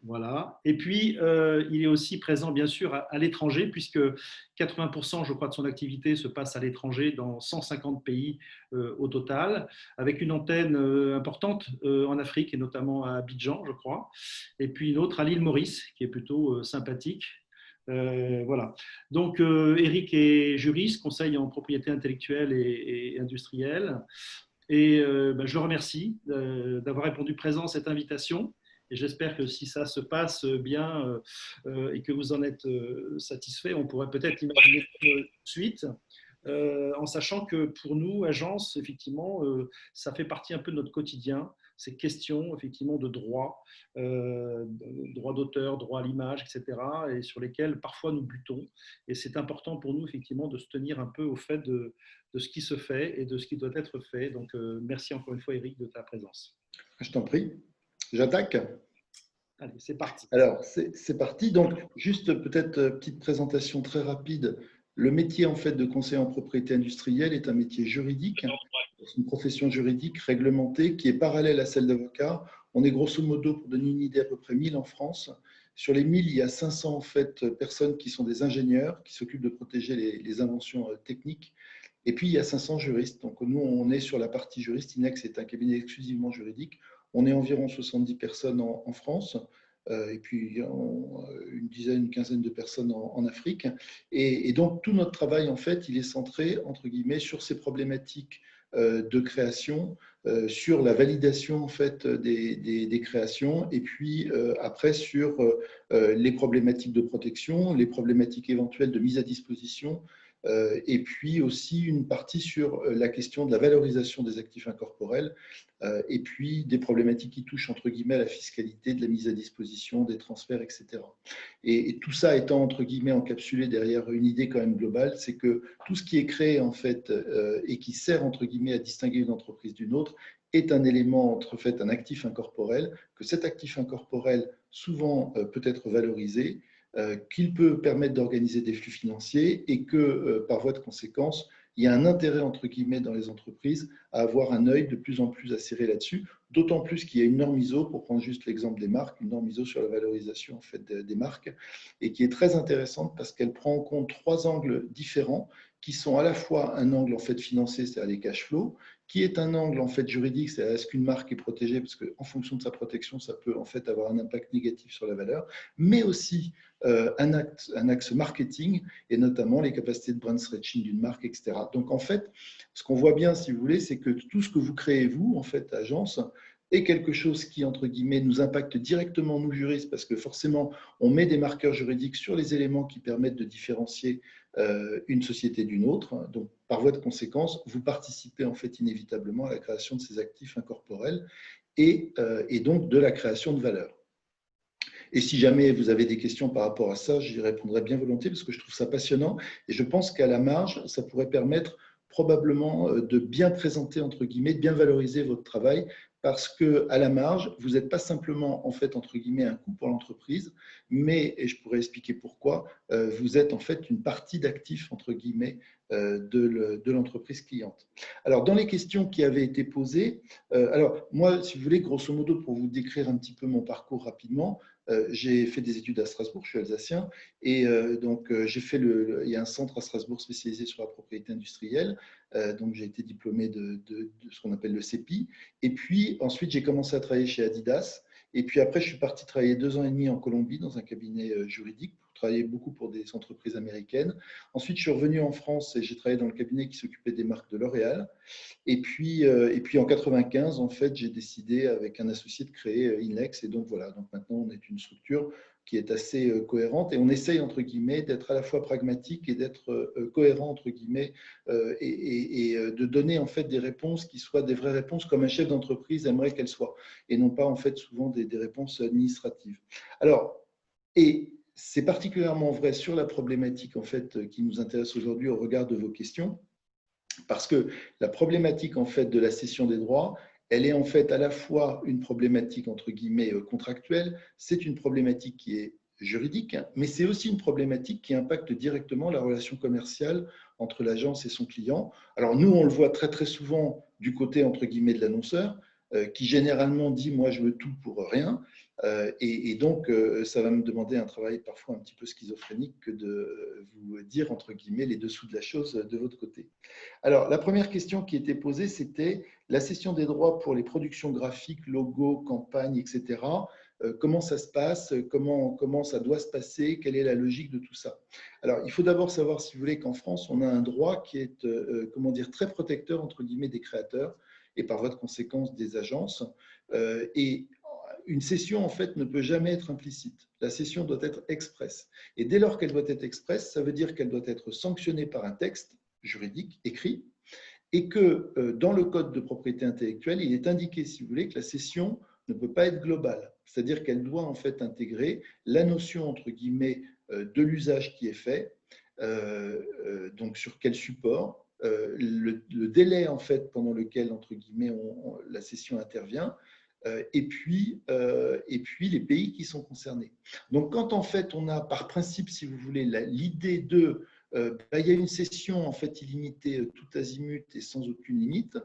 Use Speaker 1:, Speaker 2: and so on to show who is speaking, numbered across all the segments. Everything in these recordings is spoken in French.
Speaker 1: Voilà. Et puis, il est aussi présent, bien sûr, à l'étranger, puisque 80%, je crois, de son activité se passe à l'étranger, dans 150 pays au total, avec une antenne importante en Afrique, et notamment à Abidjan, je crois, et puis une autre à l'île Maurice, qui est plutôt sympathique. Voilà. Donc, Eric est juriste, conseil en propriété intellectuelle et industrielle. Et ben, je le remercie d'avoir répondu présent à cette invitation. Et j'espère que si ça se passe bien et que vous en êtes satisfait, on pourrait peut-être l'imaginer tout de suite, en sachant que pour nous, agence, effectivement, ça fait partie un peu de notre quotidien, ces questions effectivement de droit, droit d'auteur, droit à l'image, etc., et sur lesquels parfois nous butons. Et c'est important pour nous effectivement de se tenir un peu au fait de ce qui se fait et de ce qui doit être fait. Donc, merci encore une fois, Eric, de ta présence.
Speaker 2: Je t'en prie. J'attaque.
Speaker 1: Allez, c'est parti.
Speaker 2: Alors, c'est parti. Donc, juste peut-être petite présentation très rapide. Le métier en fait de conseiller en propriété industrielle est un métier juridique, c'est une profession juridique réglementée qui est parallèle à celle d'avocat. On est grosso modo, pour donner une idée, à peu près 1000 en France. Sur les 1000, il y a 500 en fait, personnes qui sont des ingénieurs, qui s'occupent de protéger les inventions techniques. Et puis, il y a 500 juristes. Donc, nous, on est sur la partie juriste. INEX est un cabinet exclusivement juridique. On est environ 70 personnes en France. Et puis une dizaine, une quinzaine de personnes en Afrique. Et donc, tout notre travail, en fait, il est centré, entre guillemets, sur ces problématiques de création, sur la validation, en fait, des créations, et puis après, sur les problématiques de protection, les problématiques éventuelles de mise à disposition, et puis aussi une partie sur la question de la valorisation des actifs incorporels, et puis des problématiques qui touchent entre guillemets à la fiscalité, de la mise à disposition, des transferts, etc. Et tout ça étant entre guillemets encapsulé derrière une idée quand même globale, c'est que tout ce qui est créé en fait et qui sert entre guillemets à distinguer une entreprise d'une autre est un élément entre fait un actif incorporel, que cet actif incorporel souvent peut être valorisé, qu'il peut permettre d'organiser des flux financiers et que, par voie de conséquence, il y a un intérêt, entre guillemets, dans les entreprises à avoir un œil de plus en plus acéré là-dessus, d'autant plus qu'il y a une norme ISO, pour prendre juste l'exemple des marques, une norme ISO sur la valorisation en fait, des marques, et qui est très intéressante parce qu'elle prend en compte trois angles différents, qui sont à la fois un angle en fait financier, c'est-à-dire les cash flows, qui est un angle en fait juridique, c'est-à-dire est-ce qu'une marque est protégée, parce qu'en fonction de sa protection, ça peut en fait avoir un impact négatif sur la valeur, mais aussi un axe marketing et notamment les capacités de brand stretching d'une marque, etc. Donc en fait, ce qu'on voit bien, si vous voulez, c'est que tout ce que vous créez, vous, en fait, agence, est quelque chose qui, entre guillemets, nous impacte directement, nous, juristes, parce que forcément, on met des marqueurs juridiques sur les éléments qui permettent de différencier une société d'une autre. Donc, par voie de conséquence, vous participez, en fait, inévitablement à la création de ces actifs incorporels et donc de la création de valeur. Et si jamais vous avez des questions par rapport à ça, j'y répondrai bien volontiers parce que je trouve ça passionnant et je pense qu'à la marge, ça pourrait permettre probablement de bien présenter, entre guillemets, de bien valoriser votre travail parce qu'à la marge, vous n'êtes pas simplement, en fait, entre guillemets, un coût pour l'entreprise, mais, et je pourrais expliquer pourquoi, vous êtes en fait une partie d'actifs, entre guillemets, de l'entreprise cliente. Alors, dans les questions qui avaient été posées, alors moi, si vous voulez, grosso modo, pour vous décrire un petit peu mon parcours rapidement, j'ai fait des études à Strasbourg, je suis alsacien, et donc j'ai fait il y a un centre à Strasbourg spécialisé sur la propriété industrielle, donc j'ai été diplômé de ce qu'on appelle le CEPI, et puis ensuite j'ai commencé à travailler chez Adidas, et puis après je suis parti travailler 2 ans et demi en Colombie dans un cabinet juridique, pour travailler beaucoup pour des entreprises américaines. Ensuite je suis revenu en France et j'ai travaillé dans le cabinet qui s'occupait des marques de L'Oréal. Et puis en 95, en fait, j'ai décidé avec un associé de créer Inex. Et donc voilà, donc maintenant on est une structure qui est assez cohérente et on essaye entre guillemets d'être à la fois pragmatique et d'être cohérent entre guillemets et de donner en fait des réponses qui soient des vraies réponses comme un chef d'entreprise aimerait qu'elles soient et non pas en fait souvent des réponses administratives. Alors, et c'est particulièrement vrai sur la problématique en fait qui nous intéresse aujourd'hui au regard de vos questions. Parce que la problématique en fait de la cession des droits, elle est en fait à la fois une problématique entre guillemets contractuelle, c'est une problématique qui est juridique, mais c'est aussi une problématique qui impacte directement la relation commerciale entre l'agence et son client. Alors nous, on le voit très très souvent du côté entre guillemets de l'annonceur, qui généralement dit moi je veux tout pour rien, Et donc, ça va me demander un travail parfois un petit peu schizophrénique que de vous dire, entre guillemets, les dessous de la chose de votre côté. Alors, la première question qui était posée, c'était la cession des droits pour les productions graphiques, logos, campagnes, etc. Comment ça se passe, comment ça doit se passer, quelle est la logique de tout ça. Alors, il faut d'abord savoir, si vous voulez, qu'en France, on a un droit qui est, comment dire, très protecteur, entre guillemets, des créateurs et par voie de conséquence des agences. Et une cession, en fait, ne peut jamais être implicite. La cession doit être expresse. Et dès lors qu'elle doit être expresse, ça veut dire qu'elle doit être sanctionnée par un texte juridique écrit, et que dans le code de propriété intellectuelle, il est indiqué, si vous voulez, que la cession ne peut pas être globale. C'est-à-dire qu'elle doit en fait intégrer la notion, entre guillemets, de l'usage qui est fait, donc sur quel support, le délai en fait pendant lequel, entre guillemets, la cession intervient, et puis les pays qui sont concernés. Donc quand en fait on a par principe, si vous voulez, l'idée de il y a une cession en fait illimitée, tout azimut et sans aucune limite,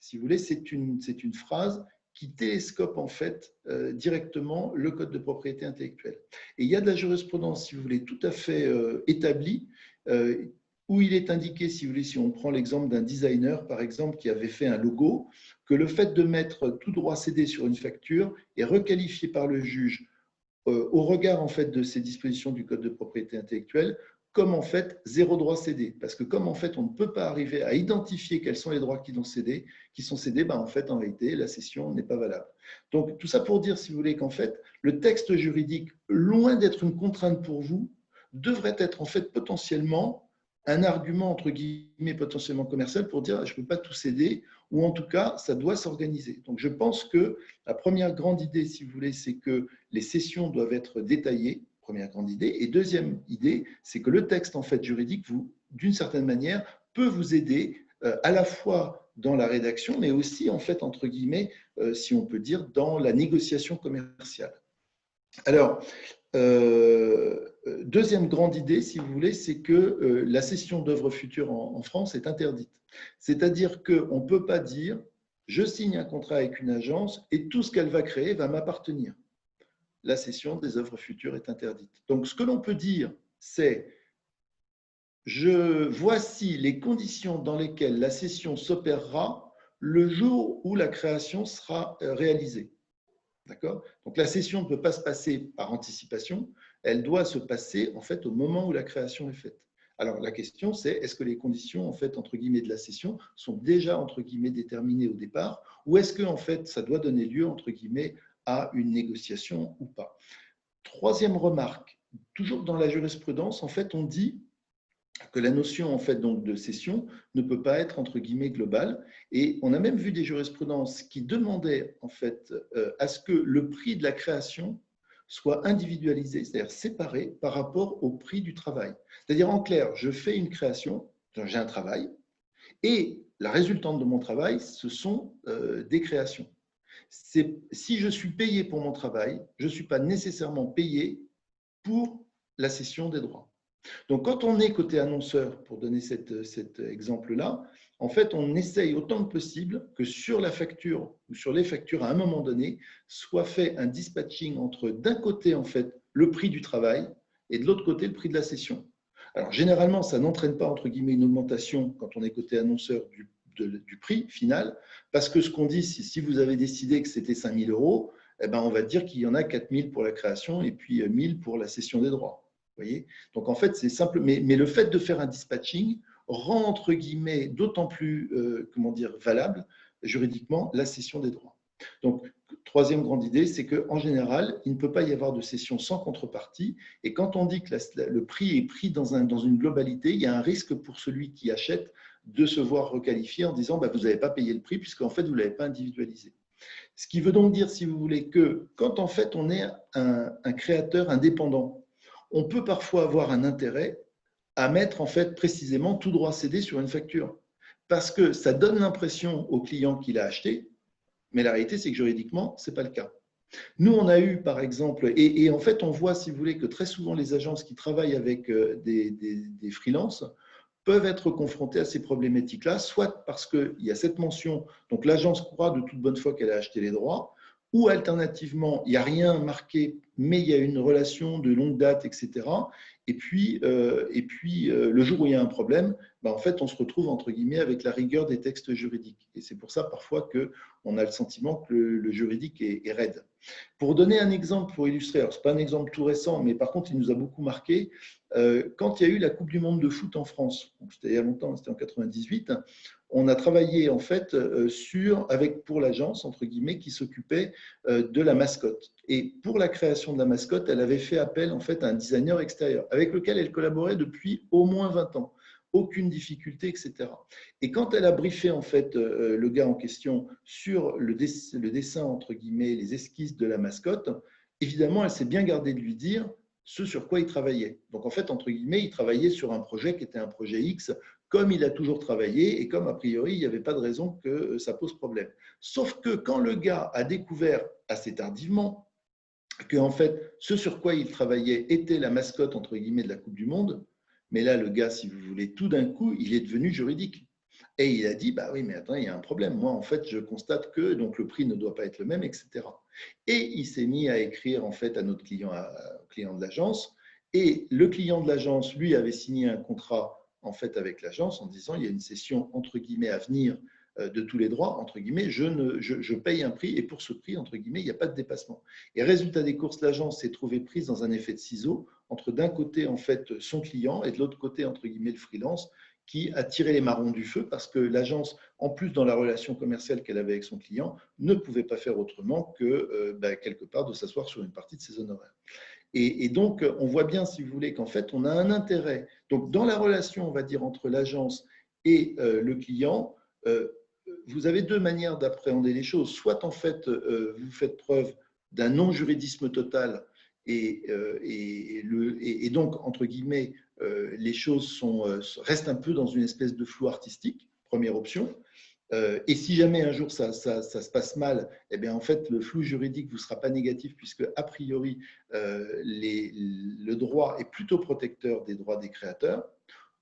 Speaker 2: si vous voulez, c'est une phrase qui télescope en fait directement le code de propriété intellectuelle. Et il y a de la jurisprudence, si vous voulez, tout à fait établie, où il est indiqué, si vous voulez, si on prend l'exemple d'un designer, par exemple, qui avait fait un logo, que le fait de mettre tout droit cédé sur une facture est requalifié par le juge au regard en fait de ces dispositions du code de propriété intellectuelle comme en fait zéro droit cédé. Parce que comme en fait on ne peut pas arriver à identifier quels sont les droits qui sont cédés, en fait en réalité la cession n'est pas valable. Donc tout ça pour dire, si vous voulez, qu'en fait le texte juridique, loin d'être une contrainte pour vous, devrait être en fait potentiellement un argument entre guillemets potentiellement commercial pour dire je ne peux pas tout céder, ou en tout cas ça doit s'organiser. Donc je pense que la première grande idée, si vous voulez, c'est que les cessions doivent être détaillées. Première grande idée. Et deuxième idée, c'est que le texte en fait juridique, d'une certaine manière, peut vous aider à la fois dans la rédaction, mais aussi en fait entre guillemets, si on peut dire, dans la négociation commerciale. Alors, deuxième grande idée, si vous voulez, c'est que la cession d'œuvres futures en France est interdite. C'est-à-dire qu'on ne peut pas dire je signe un contrat avec une agence et tout ce qu'elle va créer va m'appartenir. La cession des œuvres futures est interdite. Donc, ce que l'on peut dire, c'est voici les conditions dans lesquelles la cession s'opérera le jour où la création sera réalisée. D'accord ? Donc, la cession ne peut pas se passer par anticipation, elle doit se passer en fait au moment où la création est faite. Alors, la question, c'est est-ce que les conditions, en fait, entre guillemets, de la cession sont déjà, entre guillemets, déterminées au départ, ou est-ce que, en fait, ça doit donner lieu, entre guillemets, à une négociation ou pas. Troisième remarque, toujours dans la jurisprudence, en fait, on dit que la notion en fait, donc, de cession ne peut pas être entre guillemets globale. Et on a même vu des jurisprudences qui demandaient en fait, à ce que le prix de la création soit individualisé, c'est-à-dire séparé par rapport au prix du travail. C'est-à-dire en clair, je fais une création, j'ai un travail, et la résultante de mon travail, ce sont des créations. Si je suis payé pour mon travail, je ne suis pas nécessairement payé pour la cession des droits. Donc, quand on est côté annonceur, pour donner cet exemple-là, en fait, on essaye autant que possible que sur la facture ou sur les factures, à un moment donné, soit fait un dispatching entre, d'un côté, en fait, le prix du travail et de l'autre côté, le prix de la cession. Alors, généralement, ça n'entraîne pas, entre guillemets, une augmentation quand on est côté annonceur du prix final, parce que ce qu'on dit, si vous avez décidé que c'était 5 000 €, eh ben, on va dire qu'il y en a 4 000 pour la création et puis 1 000 pour la cession des droits. Vous voyez ? Donc, en fait, c'est simple, mais le fait de faire un dispatching rend, entre guillemets, d'autant plus valable juridiquement la cession des droits. Donc, troisième grande idée, c'est qu'en général, il ne peut pas y avoir de cession sans contrepartie. Et quand on dit que le prix est pris dans une globalité, il y a un risque pour celui qui achète de se voir requalifié en disant vous n'avez pas payé le prix puisqu'en fait, vous ne l'avez pas individualisé. Ce qui veut donc dire, si vous voulez, que quand en fait on est un créateur indépendant, on peut parfois avoir un intérêt à mettre en fait précisément tout droit cédé sur une facture. Parce que ça donne l'impression au client qu'il a acheté, mais la réalité, c'est que juridiquement, ce n'est pas le cas. Nous, on a eu, par exemple, et en fait, on voit, si vous voulez, que très souvent, les agences qui travaillent avec des freelances peuvent être confrontées à ces problématiques-là, soit parce qu'il y a cette mention, donc l'agence croit de toute bonne foi qu'elle a acheté les droits, ou alternativement, il n'y a rien marqué, mais il y a une relation de longue date, etc. Et puis, le jour où il y a un problème, ben, en fait, on se retrouve, entre guillemets, avec la rigueur des textes juridiques. Et c'est pour ça, parfois, qu'on a le sentiment que le juridique est raide. Pour donner un exemple, pour illustrer, alors ce n'est pas un exemple tout récent, mais par contre, il nous a beaucoup marqué, quand il y a eu la Coupe du Monde de foot en France, c'était il y a longtemps, c'était en 98, on a travaillé en fait pour l'agence, entre guillemets, qui s'occupait de la mascotte. Et pour la création de la mascotte, elle avait fait appel en fait à un designer extérieur, avec lequel elle collaborait depuis au moins 20 ans. Aucune difficulté, etc. Et quand elle a briefé en fait le gars en question sur le dessin, entre guillemets, les esquisses de la mascotte, évidemment, elle s'est bien gardée de lui dire ce sur quoi il travaillait. Donc en fait, entre guillemets, il travaillait sur un projet qui était un projet X, comme il a toujours travaillé et comme a priori, il n'y avait pas de raison que ça pose problème. Sauf que quand le gars a découvert assez tardivement que en fait, ce sur quoi il travaillait était la mascotte, entre guillemets, de la Coupe du Monde, mais là, le gars, si vous voulez, tout d'un coup, il est devenu juridique. Et il a dit, bah oui, mais attends, il y a un problème. Moi, en fait, je constate que donc, le prix ne doit pas être le même, etc. Et il s'est mis à écrire en fait à notre client, au client de l'agence. Et le client de l'agence, lui, avait signé un contrat en fait avec l'agence en disant, il y a une cession entre guillemets à venir de tous les droits, entre guillemets, je paye un prix et pour ce prix, entre guillemets, il n'y a pas de dépassement. Et résultat des courses, l'agence s'est trouvée prise dans un effet de ciseau entre d'un côté, en fait, son client et de l'autre côté, entre guillemets, le freelance qui a tiré les marrons du feu parce que l'agence, en plus dans la relation commerciale qu'elle avait avec son client, ne pouvait pas faire autrement que, quelque part, de s'asseoir sur une partie de ses honoraires. Et donc, on voit bien, si vous voulez, qu'en fait, on a un intérêt. Donc, dans la relation, on va dire, entre l'agence et le client, vous avez deux manières d'appréhender les choses. Soit, en fait, vous faites preuve d'un non-juridisme total et donc, entre guillemets, les choses restent un peu dans une espèce de flou artistique, première option. Et si jamais un jour ça se passe mal, eh bien en fait le flou juridique ne vous sera pas négatif puisque a priori le droit est plutôt protecteur des droits des créateurs.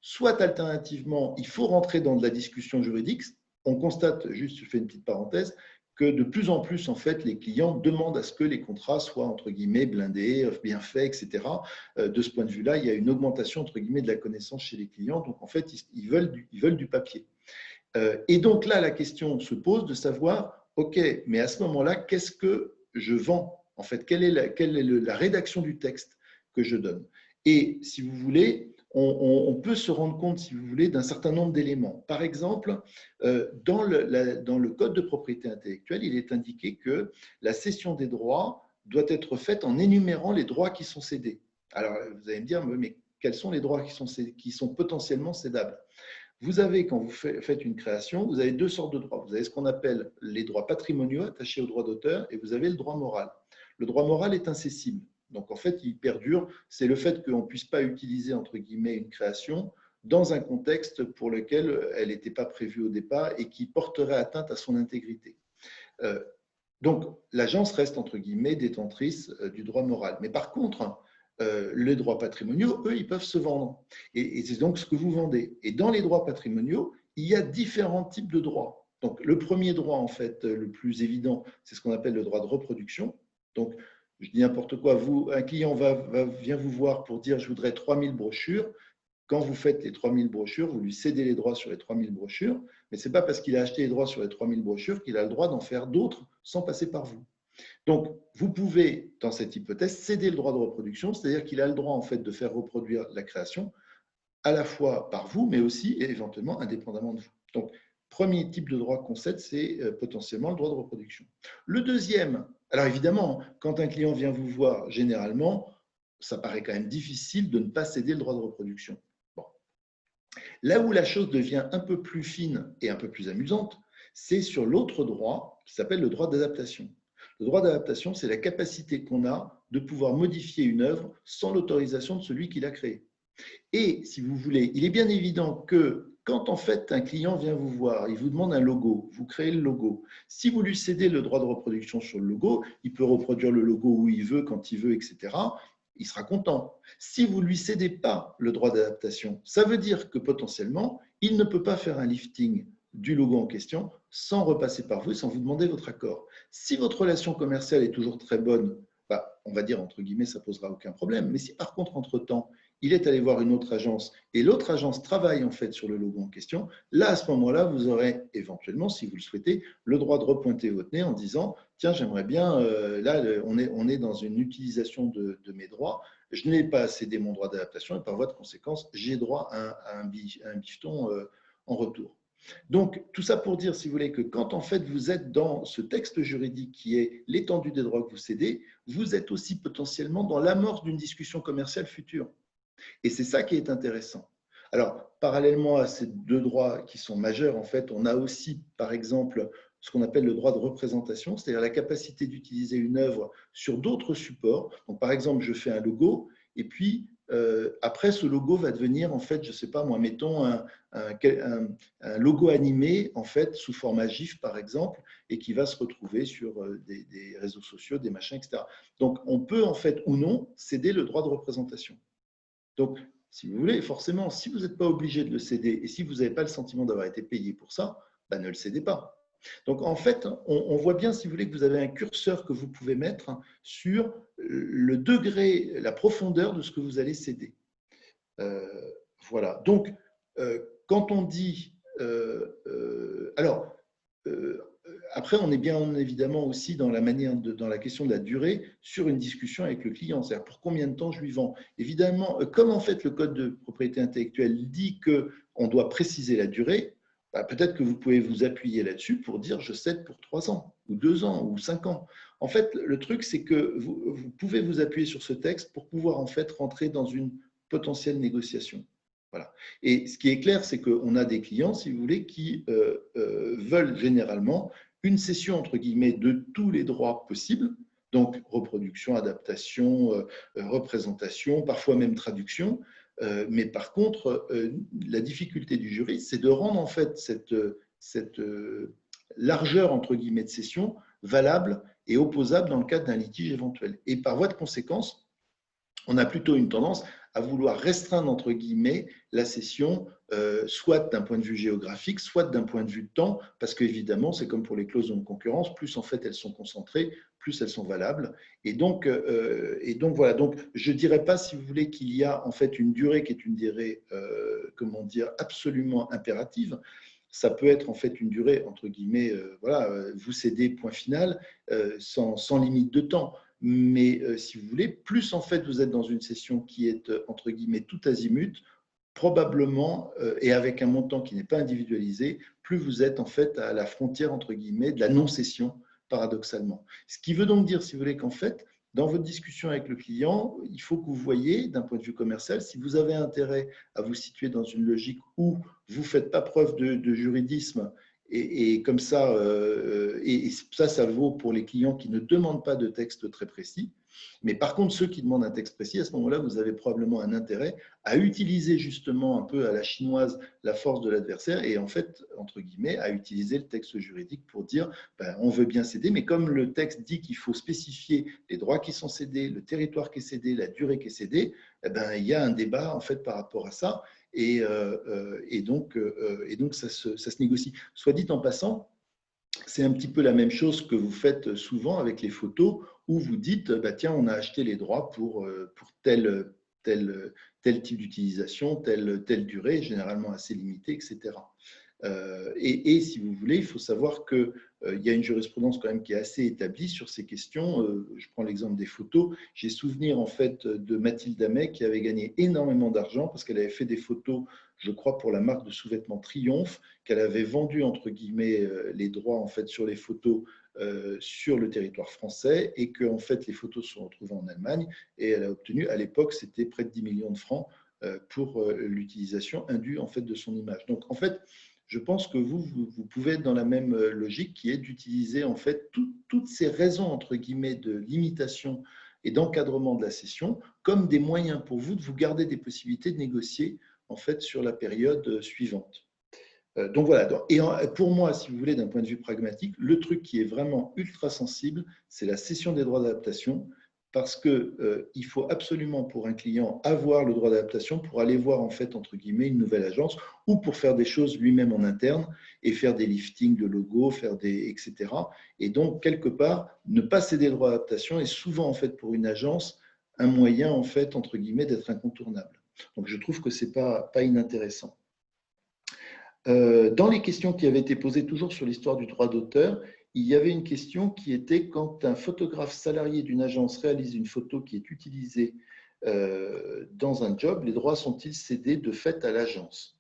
Speaker 2: Soit alternativement, il faut rentrer dans de la discussion juridique. On constate, juste je fais une petite parenthèse, que de plus en plus, en fait, les clients demandent à ce que les contrats soient, entre guillemets, blindés, bien faits, etc. De ce point de vue-là, il y a une augmentation, entre guillemets, de la connaissance chez les clients. Donc, en fait, ils veulent du papier. Et donc là, la question se pose de savoir, OK, mais à ce moment-là, qu'est-ce que je vends? En fait, quelle est la rédaction du texte que je donne? Et si vous voulez, on peut se rendre compte, si vous voulez, d'un certain nombre d'éléments. Par exemple, dans le Code de propriété intellectuelle, il est indiqué que la cession des droits doit être faite en énumérant les droits qui sont cédés. Alors, vous allez me dire, mais quels sont les droits qui sont potentiellement cédables? Vous avez, quand vous faites une création, vous avez deux sortes de droits. Vous avez ce qu'on appelle les droits patrimoniaux attachés au droit d'auteur et vous avez le droit moral. Le droit moral est incessible. Donc, en fait, il perdure. C'est le fait qu'on ne puisse pas utiliser, entre guillemets, une création dans un contexte pour lequel elle n'était pas prévue au départ et qui porterait atteinte à son intégrité. Donc, l'agence reste, entre guillemets, détentrice du droit moral. Mais par contre, les droits patrimoniaux, eux, ils peuvent se vendre. Et c'est donc ce que vous vendez. Et dans les droits patrimoniaux, il y a différents types de droits. Donc, le premier droit, en fait, le plus évident, c'est ce qu'on appelle le droit de reproduction. Donc, je dis n'importe quoi, un client vient vous voir pour dire « je voudrais 3000 brochures ». Quand vous faites les 3000 brochures, vous lui cédez les droits sur les 3000 brochures, mais ce n'est pas parce qu'il a acheté les droits sur les 3000 brochures qu'il a le droit d'en faire d'autres sans passer par vous. Donc, vous pouvez, dans cette hypothèse, céder le droit de reproduction, c'est-à-dire qu'il a le droit en fait de faire reproduire la création à la fois par vous, mais aussi et éventuellement indépendamment de vous. Donc, premier type de droit qu'on cède, c'est potentiellement le droit de reproduction. Le deuxième, alors évidemment, quand un client vient vous voir, généralement, ça paraît quand même difficile de ne pas céder le droit de reproduction. Bon. Là où la chose devient un peu plus fine et un peu plus amusante, c'est sur l'autre droit qui s'appelle le droit d'adaptation. Le droit d'adaptation, c'est la capacité qu'on a de pouvoir modifier une œuvre sans l'autorisation de celui qui l'a créée. Et si vous voulez, il est bien évident que quand en fait un client vient vous voir, il vous demande un logo, vous créez le logo. Si vous lui cédez le droit de reproduction sur le logo, il peut reproduire le logo où il veut, quand il veut, etc. Il sera content. Si vous ne lui cédez pas le droit d'adaptation, ça veut dire que potentiellement, il ne peut pas faire un lifting du logo en question sans repasser par vous et sans vous demander votre accord. Si votre relation commerciale est toujours très bonne, bah, on va dire entre guillemets, ça ne posera aucun problème. Mais si par contre, entre-temps, il est allé voir une autre agence et l'autre agence travaille en fait sur le logo en question, là, à ce moment-là, vous aurez éventuellement, si vous le souhaitez, le droit de repointer votre nez en disant « Tiens, j'aimerais bien, là, on est dans une utilisation de mes droits, je n'ai pas cédé mon droit d'adaptation et par voie de conséquence, j'ai droit à un bifton en retour. » Donc, tout ça pour dire, si vous voulez, que quand en fait vous êtes dans ce texte juridique qui est l'étendue des droits que vous cédez, vous êtes aussi potentiellement dans l'amorce d'une discussion commerciale future. Et c'est ça qui est intéressant. Alors, parallèlement à ces deux droits qui sont majeurs, en fait, on a aussi, par exemple, ce qu'on appelle le droit de représentation, c'est-à-dire la capacité d'utiliser une œuvre sur d'autres supports. Donc, par exemple, je fais un logo et puis après, ce logo va devenir, en fait, je ne sais pas moi, mettons un logo animé, en fait, sous format GIF, par exemple, et qui va se retrouver sur des réseaux sociaux, des machins, etc. Donc, on peut, en fait, ou non, céder le droit de représentation. Donc, si vous voulez, forcément, si vous n'êtes pas obligé de le céder et si vous n'avez pas le sentiment d'avoir été payé pour ça, ben, ne le cédez pas. Donc, en fait, on voit bien, si vous voulez, que vous avez un curseur que vous pouvez mettre sur le degré, la profondeur de ce que vous allez céder. Voilà. Donc, quand on dit… après, on est bien évidemment aussi dans dans la question de la durée sur une discussion avec le client. C'est-à-dire pour combien de temps je lui vends. Évidemment, comme en fait le code de propriété intellectuelle dit qu'on doit préciser la durée, bah, peut-être que vous pouvez vous appuyer là-dessus pour dire je cède pour 3 ans, ou 2 ans, ou 5 ans. En fait, le truc, c'est que vous pouvez vous appuyer sur ce texte pour pouvoir en fait rentrer dans une potentielle négociation. Voilà. Et ce qui est clair, c'est qu'on a des clients, si vous voulez, qui veulent généralement une cession, entre guillemets, de tous les droits possibles, donc reproduction, adaptation, représentation, parfois même traduction. Mais par contre, la difficulté du juriste, c'est de rendre en fait cette largeur, entre guillemets, de cession valable et opposable dans le cadre d'un litige éventuel. Et par voie de conséquence, on a plutôt une tendance à vouloir restreindre, entre guillemets, la cession, soit d'un point de vue géographique, soit d'un point de vue de temps, parce qu'évidemment, c'est comme pour les clauses de concurrence, plus en fait elles sont concentrées, plus elles sont valables. Et donc voilà. Donc, je ne dirais pas, si vous voulez, qu'il y a en fait une durée qui est une durée, comment dire, absolument impérative. Ça peut être en fait une durée, entre guillemets, voilà, vous cédez, point final, sans limite de temps. Mais si vous voulez, plus en fait vous êtes dans une session qui est entre guillemets tout azimut, probablement, et avec un montant qui n'est pas individualisé, plus vous êtes en fait à la frontière entre guillemets de la non-cession, paradoxalement. Ce qui veut donc dire, si vous voulez, qu'en fait, dans votre discussion avec le client, il faut que vous voyez, d'un point de vue commercial, si vous avez intérêt à vous situer dans une logique où vous ne faites pas preuve de juridisme. Et comme ça, ça vaut pour les clients qui ne demandent pas de texte très précis. Mais par contre, ceux qui demandent un texte précis, à ce moment-là, vous avez probablement un intérêt à utiliser justement un peu à la chinoise la force de l'adversaire et en fait, entre guillemets, à utiliser le texte juridique pour dire ben, on veut bien céder, mais comme le texte dit qu'il faut spécifier les droits qui sont cédés, le territoire qui est cédé, la durée qui est cédée, eh ben, il y a un débat en fait par rapport à ça. Et donc, ça se négocie. Soit dit en passant, c'est un petit peu la même chose que vous faites souvent avec les photos où vous dites, bah, tiens, on a acheté les droits pour tel type d'utilisation, telle durée, généralement assez limitée, etc. Et si vous voulez, il faut savoir qu'il y a une jurisprudence quand même qui est assez établie sur ces questions. Je prends l'exemple des photos. J'ai souvenir en fait de Mathilde Amet qui avait gagné énormément d'argent parce qu'elle avait fait des photos, je crois, pour la marque de sous-vêtements Triomphe, qu'elle avait vendu entre guillemets les droits en fait sur les photos sur le territoire français et que en fait les photos se sont retrouvées en Allemagne et elle a obtenu à l'époque c'était près de 10 millions de francs pour l'utilisation indue en fait de son image. Donc en fait je pense que vous pouvez être dans la même logique qui est d'utiliser en fait toutes ces raisons entre guillemets de limitation et d'encadrement de la cession comme des moyens pour vous de vous garder des possibilités de négocier en fait sur la période suivante. Donc voilà. Et pour moi, si vous voulez, d'un point de vue pragmatique, le truc qui est vraiment ultra sensible, c'est la cession des droits d'adaptation parce qu'il faut absolument pour un client avoir le droit d'adaptation pour aller voir en fait entre guillemets une nouvelle agence ou pour faire des choses lui-même en interne et faire des liftings de logos, etc. Et donc quelque part ne pas céder le droit d'adaptation est souvent en fait pour une agence un moyen en fait entre guillemets d'être incontournable. Donc je trouve que c'est pas inintéressant. Dans les questions qui avaient été posées toujours sur l'histoire du droit d'auteur, il y avait une question qui était quand un photographe salarié d'une agence réalise une photo qui est utilisée dans un job, les droits sont-ils cédés de fait à l'agence?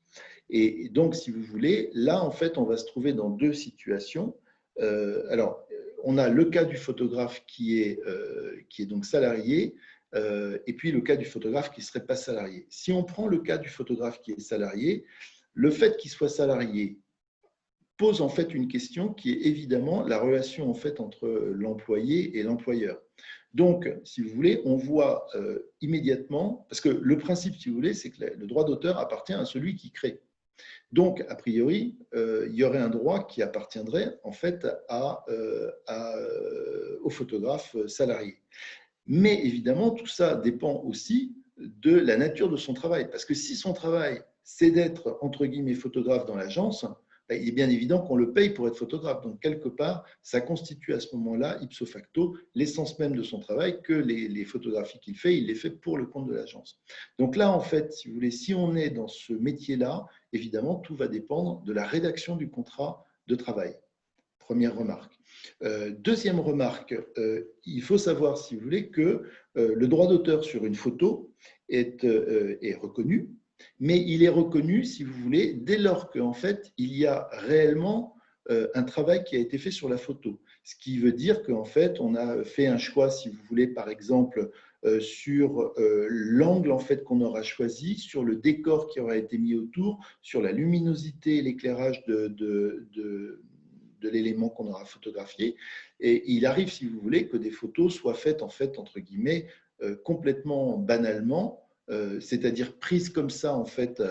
Speaker 2: Et donc, si vous voulez, là, en fait, on va se trouver dans deux situations. Alors, on a le cas du photographe qui est donc salarié, et puis le cas du photographe qui ne serait pas salarié. Si on prend le cas du photographe qui est salarié, le fait qu'il soit salarié pose en fait une question qui est évidemment la relation en fait entre l'employé et l'employeur. Donc, si vous voulez, on voit immédiatement, parce que le principe, si vous voulez, c'est que le droit d'auteur appartient à celui qui crée. Donc, a priori, il y aurait un droit qui appartiendrait en fait au photographe salarié. Mais évidemment, tout ça dépend aussi de la nature de son travail. Parce que si son travail, c'est d'être, entre guillemets, photographe dans l'agence, il est bien évident qu'on le paye pour être photographe. Donc, quelque part, ça constitue à ce moment-là, ipso facto, l'essence même de son travail, que les photographies qu'il fait, il les fait pour le compte de l'agence. Donc là, en fait, si vous voulez, si on est dans ce métier-là, évidemment, tout va dépendre de la rédaction du contrat de travail. Première remarque. Deuxième remarque, il faut savoir, si vous voulez, que le droit d'auteur sur une photo est reconnu, mais il est reconnu, si vous voulez, dès lors qu'en fait, il y a réellement un travail qui a été fait sur la photo. Ce qui veut dire qu'en fait, on a fait un choix, si vous voulez, par exemple, sur l'angle en fait, qu'on aura choisi, sur le décor qui aura été mis autour, sur la luminosité et l'éclairage de l'élément qu'on aura photographié. Et il arrive, si vous voulez, que des photos soient faites, en fait, entre guillemets, complètement banalement, c'est-à-dire prises comme ça, en fait,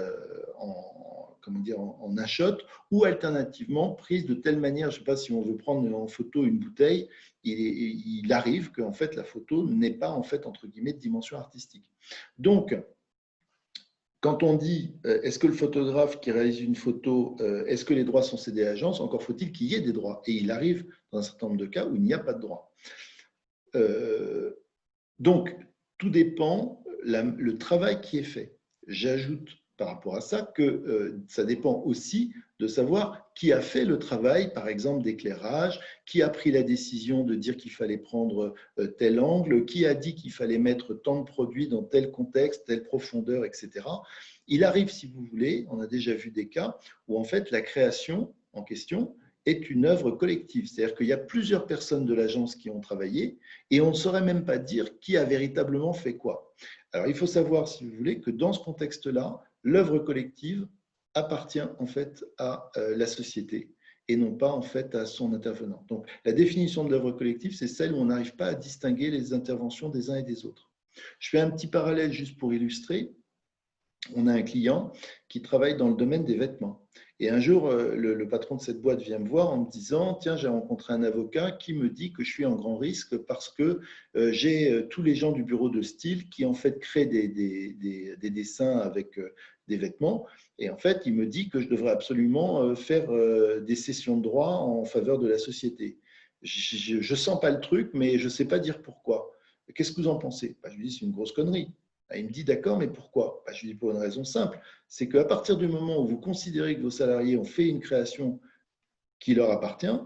Speaker 2: en un shot, ou alternativement prises de telle manière, je ne sais pas si on veut prendre en photo une bouteille, il arrive que en fait, la photo n'ait pas, en fait, entre guillemets, de dimension artistique. Donc, quand on dit est-ce que le photographe qui réalise une photo, est-ce que les droits sont cédés à l'agence, encore faut-il qu'il y ait des droits. Et il arrive dans un certain nombre de cas où il n'y a pas de droits. Donc, tout dépend le travail qui est fait. J'ajoute par rapport à ça que ça dépend aussi de savoir qui a fait le travail, par exemple, d'éclairage, qui a pris la décision de dire qu'il fallait prendre tel angle, qui a dit qu'il fallait mettre tant de produits dans tel contexte, telle profondeur, etc. Il arrive, si vous voulez, on a déjà vu des cas où en fait la création en question est une œuvre collective. C'est-à-dire qu'il y a plusieurs personnes de l'agence qui ont travaillé et on ne saurait même pas dire qui a véritablement fait quoi. Alors, il faut savoir, si vous voulez, que dans ce contexte-là, l'œuvre collective appartient en fait à la société et non pas en fait à son intervenant. Donc, la définition de l'œuvre collective, c'est celle où on n'arrive pas à distinguer les interventions des uns et des autres. Je fais un petit parallèle juste pour illustrer. On a un client qui travaille dans le domaine des vêtements. Et un jour, le patron de cette boîte vient me voir en me disant « Tiens, j'ai rencontré un avocat qui me dit que je suis en grand risque parce que j'ai tous les gens du bureau de style qui en fait créent des dessins avec des vêtements. Et en fait, il me dit que je devrais absolument faire des cessions de droits en faveur de la société. Je ne sens pas le truc, mais je ne sais pas dire pourquoi. Qu'est-ce que vous en pensez ?» Je lui dis « C'est une grosse connerie. » Il me dit « D'accord, mais pourquoi ?» Je lui dis « Pour une raison simple. C'est qu'à partir du moment où vous considérez que vos salariés ont fait une création qui leur appartient,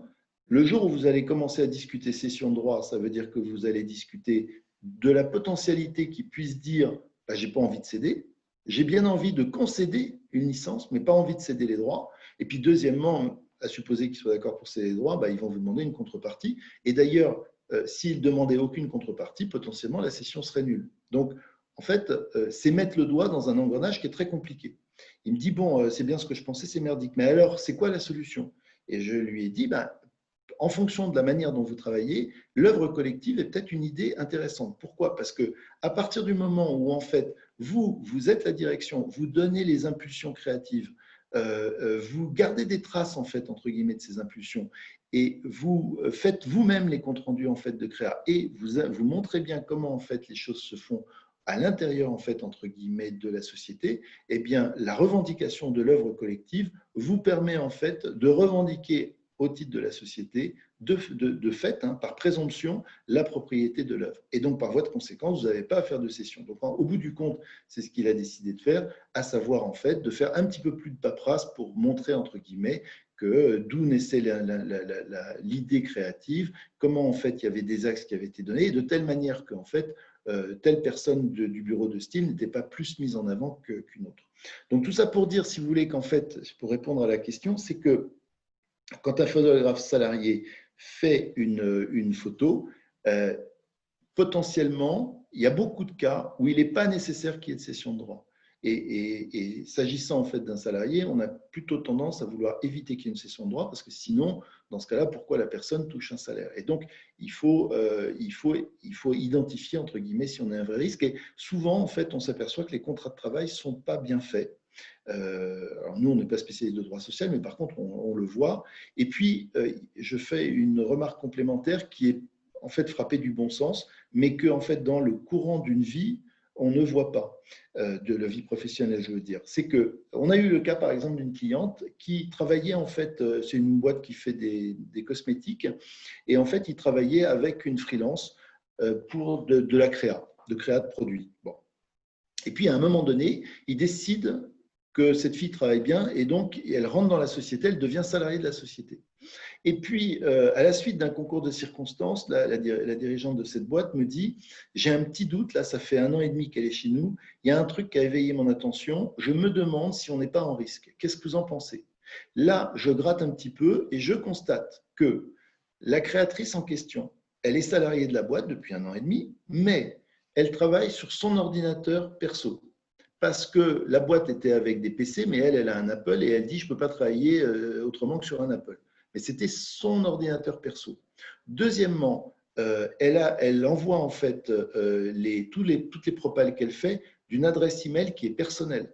Speaker 2: le jour où vous allez commencer à discuter cession de droit, ça veut dire que vous allez discuter de la potentialité qu'ils puissent dire « J'ai pas envie de céder, j'ai bien envie de concéder une licence, mais pas envie de céder les droits. » Et puis deuxièmement, à supposer qu'ils soient d'accord pour céder les droits, ils vont vous demander une contrepartie. Et d'ailleurs, s'ils ne demandaient aucune contrepartie, potentiellement la cession serait nulle. Donc, en fait, c'est mettre le doigt dans un engrenage qui est très compliqué. Il me dit, bon, c'est bien ce que je pensais, c'est merdique. Mais alors, c'est quoi la solution? Et je lui ai dit, en fonction de la manière dont vous travaillez, l'œuvre collective est peut-être une idée intéressante. Pourquoi? Parce qu'à partir du moment où, en fait, vous êtes la direction, vous donnez les impulsions créatives, vous gardez des traces, en fait, entre guillemets, de ces impulsions, et vous faites vous-même les comptes rendus en fait de créa et vous montrez bien comment en fait les choses se font à l'intérieur en fait entre guillemets de la société, eh bien la revendication de l'œuvre collective vous permet en fait de revendiquer au titre de la société de fait, hein, par présomption, la propriété de l'œuvre. Et donc, par voie de conséquence, vous n'avez pas à faire de cession. Donc, au bout du compte, c'est ce qu'il a décidé de faire, à savoir en fait de faire un petit peu plus de paperasse pour montrer, entre guillemets, que d'où naissait l'idée créative, comment en fait il y avait des axes qui avaient été donnés, et de telle manière qu'en fait, telle personne du bureau de style n'était pas plus mise en avant qu'une autre. Donc tout ça pour dire, si vous voulez, qu'en fait, pour répondre à la question, c'est que quand un photographe salarié fait une photo, potentiellement, il y a beaucoup de cas où il n'est pas nécessaire qu'il y ait de cession de droit. Et s'agissant en fait d'un salarié, on a plutôt tendance à vouloir éviter qu'il y ait une cession de droit parce que sinon, dans ce cas-là, pourquoi la personne touche un salaire? Et donc, il faut identifier, entre guillemets, si on a un vrai risque. Et souvent, en fait, on s'aperçoit que les contrats de travail ne sont pas bien faits. Alors nous, on n'est pas spécialiste de droit social, mais par contre, on le voit. Et puis, je fais une remarque complémentaire qui est en fait frappée du bon sens, mais que en fait, dans le courant d'une vie, on ne voit pas de la vie professionnelle, je veux dire. C'est que on a eu le cas, par exemple, d'une cliente qui travaillait en fait, c'est une boîte qui fait des cosmétiques, et en fait, il travaillait avec une freelance pour de la créa, de produits. Bon. Et puis, à un moment donné, il décide que cette fille travaille bien et donc elle rentre dans la société, elle devient salariée de la société. Et puis, à la suite d'un concours de circonstances, la dirigeante de cette boîte me dit « J'ai un petit doute, là, ça fait 1 an et demi qu'elle est chez nous, il y a un truc qui a éveillé mon attention, je me demande si on n'est pas en risque. Qu'est-ce que vous en pensez ?» Là, je gratte un petit peu et je constate que la créatrice en question, elle est salariée de la boîte depuis 1 an et demi, mais elle travaille sur son ordinateur perso. Parce que la boîte était avec des PC, mais elle a un Apple et elle dit « je ne peux pas travailler autrement que sur un Apple ». Mais c'était son ordinateur perso. Deuxièmement, elle envoie en fait toutes les propales qu'elle fait d'une adresse email qui est personnelle.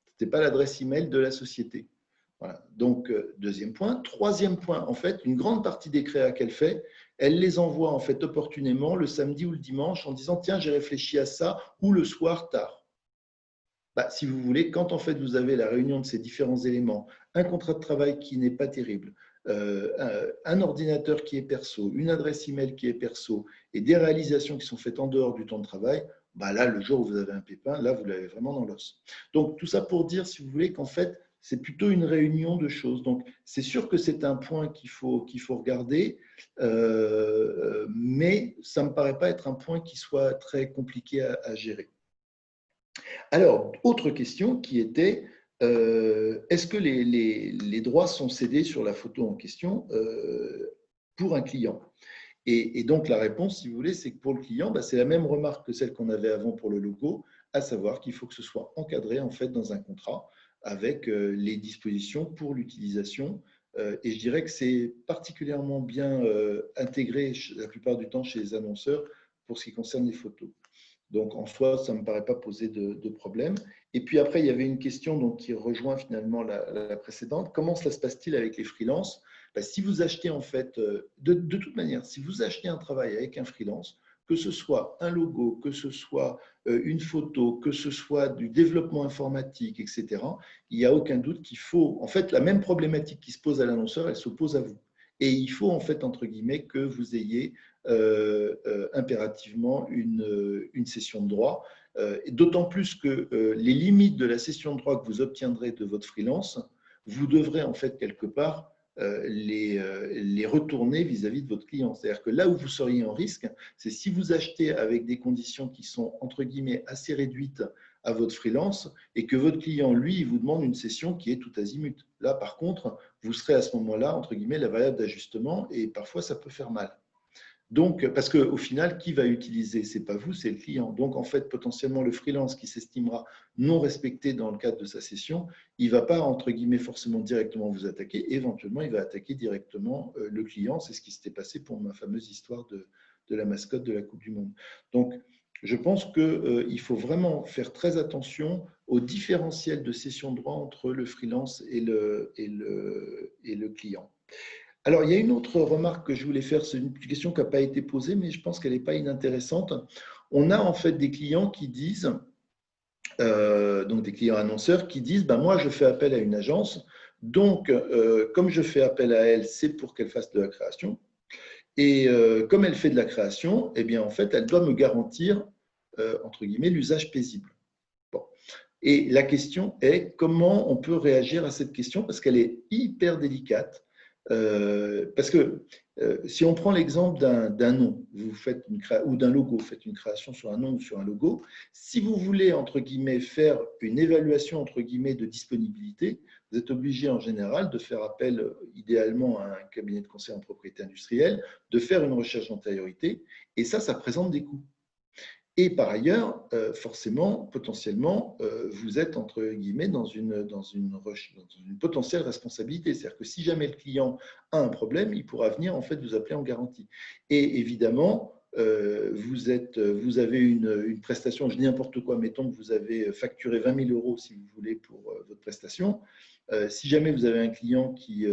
Speaker 2: Ce n'était pas l'adresse email de la société. Voilà. Donc, deuxième point. Troisième point, en fait, une grande partie des créas qu'elle fait, elle les envoie en fait opportunément le samedi ou le dimanche en disant « tiens, j'ai réfléchi à ça » ou le soir tard. Si vous voulez, quand en fait vous avez la réunion de ces différents éléments, un contrat de travail qui n'est pas terrible, un ordinateur qui est perso, une adresse email qui est perso et des réalisations qui sont faites en dehors du temps de travail, là, le jour où vous avez un pépin, là, vous l'avez vraiment dans l'os. Donc, tout ça pour dire, si vous voulez, qu'en fait, c'est plutôt une réunion de choses. Donc, c'est sûr que c'est un point qu'il faut regarder, mais ça ne me paraît pas être un point qui soit très compliqué à gérer. Alors, autre question qui était, est-ce que les droits sont cédés sur la photo en question pour un client? Et donc, la réponse, si vous voulez, c'est que pour le client, c'est la même remarque que celle qu'on avait avant pour le logo, à savoir qu'il faut que ce soit encadré en fait dans un contrat avec les dispositions pour l'utilisation. Et je dirais que c'est particulièrement bien intégré la plupart du temps chez les annonceurs pour ce qui concerne les photos. Donc, en soi, ça ne me paraît pas poser de problème. Et puis après, il y avait une question donc, qui rejoint finalement la précédente. Comment cela se passe-t-il avec les freelances? Si vous achetez en fait, de toute manière, si vous achetez un travail avec un freelance, que ce soit un logo, que ce soit une photo, que ce soit du développement informatique, etc., il n'y a aucun doute qu'il faut, en fait, la même problématique qui se pose à l'annonceur, elle se pose à vous. Et il faut en fait, entre guillemets, que vous ayez impérativement une cession de droit, d'autant plus que les limites de la cession de droit que vous obtiendrez de votre freelance, vous devrez en fait quelque part les retourner vis-à-vis de votre client. C'est-à-dire que là où vous seriez en risque, c'est si vous achetez avec des conditions qui sont entre guillemets assez réduites à votre freelance et que votre client, lui, vous demande une cession qui est tout azimut. Là, par contre, vous serez à ce moment-là, entre guillemets, la variable d'ajustement et parfois ça peut faire mal. Donc, parce qu'au final, qui va utiliser? Ce n'est pas vous, c'est le client. Donc, en fait, potentiellement, le freelance qui s'estimera non respecté dans le cadre de sa cession, il ne va pas, entre guillemets, forcément directement vous attaquer. Éventuellement, il va attaquer directement le client. C'est ce qui s'était passé pour ma fameuse histoire de la mascotte de la Coupe du Monde. Donc, je pense qu'il faut vraiment faire très attention au différentiel de cession de droit entre le freelance et le client. Alors, il y a une autre remarque que je voulais faire, c'est une question qui n'a pas été posée, mais je pense qu'elle n'est pas inintéressante. On a en fait des clients qui disent, donc des clients annonceurs qui disent, ben moi je fais appel à une agence, donc comme je fais appel à elle, c'est pour qu'elle fasse de la création. Et comme elle fait de la création, eh bien en fait, elle doit me garantir, entre guillemets, l'usage paisible. Bon. Et la question est comment on peut réagir à cette question parce qu'elle est hyper délicate. Parce que si on prend l'exemple d'un nom, vous faites ou d'un logo, vous faites une création sur un nom ou sur un logo, si vous voulez, entre guillemets, faire une évaluation, entre guillemets, de disponibilité, vous êtes obligé en général de faire appel idéalement à un cabinet de conseil en propriété industrielle, de faire une recherche d'antériorité, et ça présente des coûts. Et par ailleurs, forcément, potentiellement, vous êtes, entre guillemets, dans une potentielle responsabilité. C'est-à-dire que si jamais le client a un problème, il pourra venir en fait vous appeler en garantie. Et évidemment, vous avez une prestation, je dis n'importe quoi, mettons que vous avez facturé 20 000 euros si vous voulez pour votre prestation. Si jamais vous avez un client qui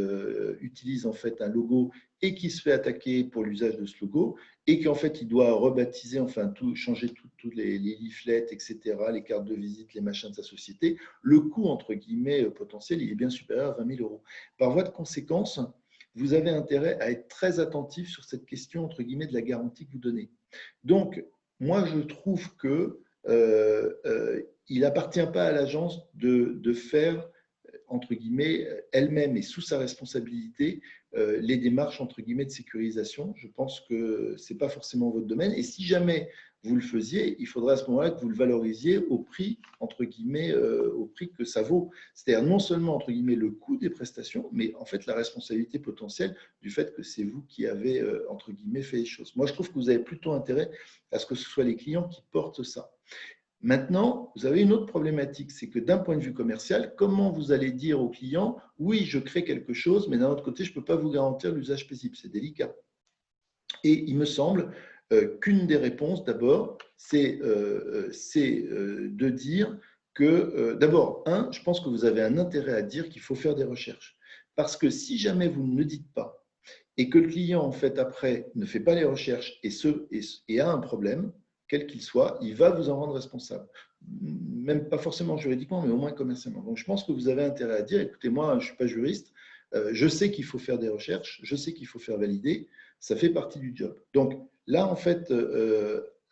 Speaker 2: utilise en fait un logo et qui se fait attaquer pour l'usage de ce logo, et qu'en fait, il doit rebaptiser, enfin, changer tous les leaflets, etc., les cartes de visite, les machins de sa société, le coût, entre guillemets, potentiel, il est bien supérieur à 20 000 euros. Par voie de conséquence, vous avez intérêt à être très attentif sur cette question, entre guillemets, de la garantie que vous donnez. Donc, moi, je trouve que il n'appartient pas à l'agence de faire entre guillemets, elle-même et sous sa responsabilité, les démarches, entre guillemets, de sécurisation. Je pense que ce n'est pas forcément votre domaine. Et si jamais vous le faisiez, il faudrait à ce moment-là que vous le valorisiez au prix, entre guillemets, au prix que ça vaut. C'est-à-dire non seulement, entre guillemets, le coût des prestations, mais en fait la responsabilité potentielle du fait que c'est vous qui avez, entre guillemets, fait les choses. Moi, je trouve que vous avez plutôt intérêt à ce que ce soit les clients qui portent ça. Maintenant, vous avez une autre problématique, c'est que d'un point de vue commercial, comment vous allez dire au client, oui, je crée quelque chose, mais d'un autre côté, je ne peux pas vous garantir l'usage paisible, c'est délicat. Et il me semble qu'une des réponses, d'abord, c'est de dire que, d'abord, je pense que vous avez un intérêt à dire qu'il faut faire des recherches. Parce que si jamais vous ne le dites pas, et que le client, en fait, après, ne fait pas les recherches et a un problème, quel qu'il soit, il va vous en rendre responsable. Même pas forcément juridiquement, mais au moins commercialement. Donc, je pense que vous avez intérêt à dire, écoutez, moi, je ne suis pas juriste, je sais qu'il faut faire des recherches, je sais qu'il faut faire valider, ça fait partie du job. Donc, là, en fait,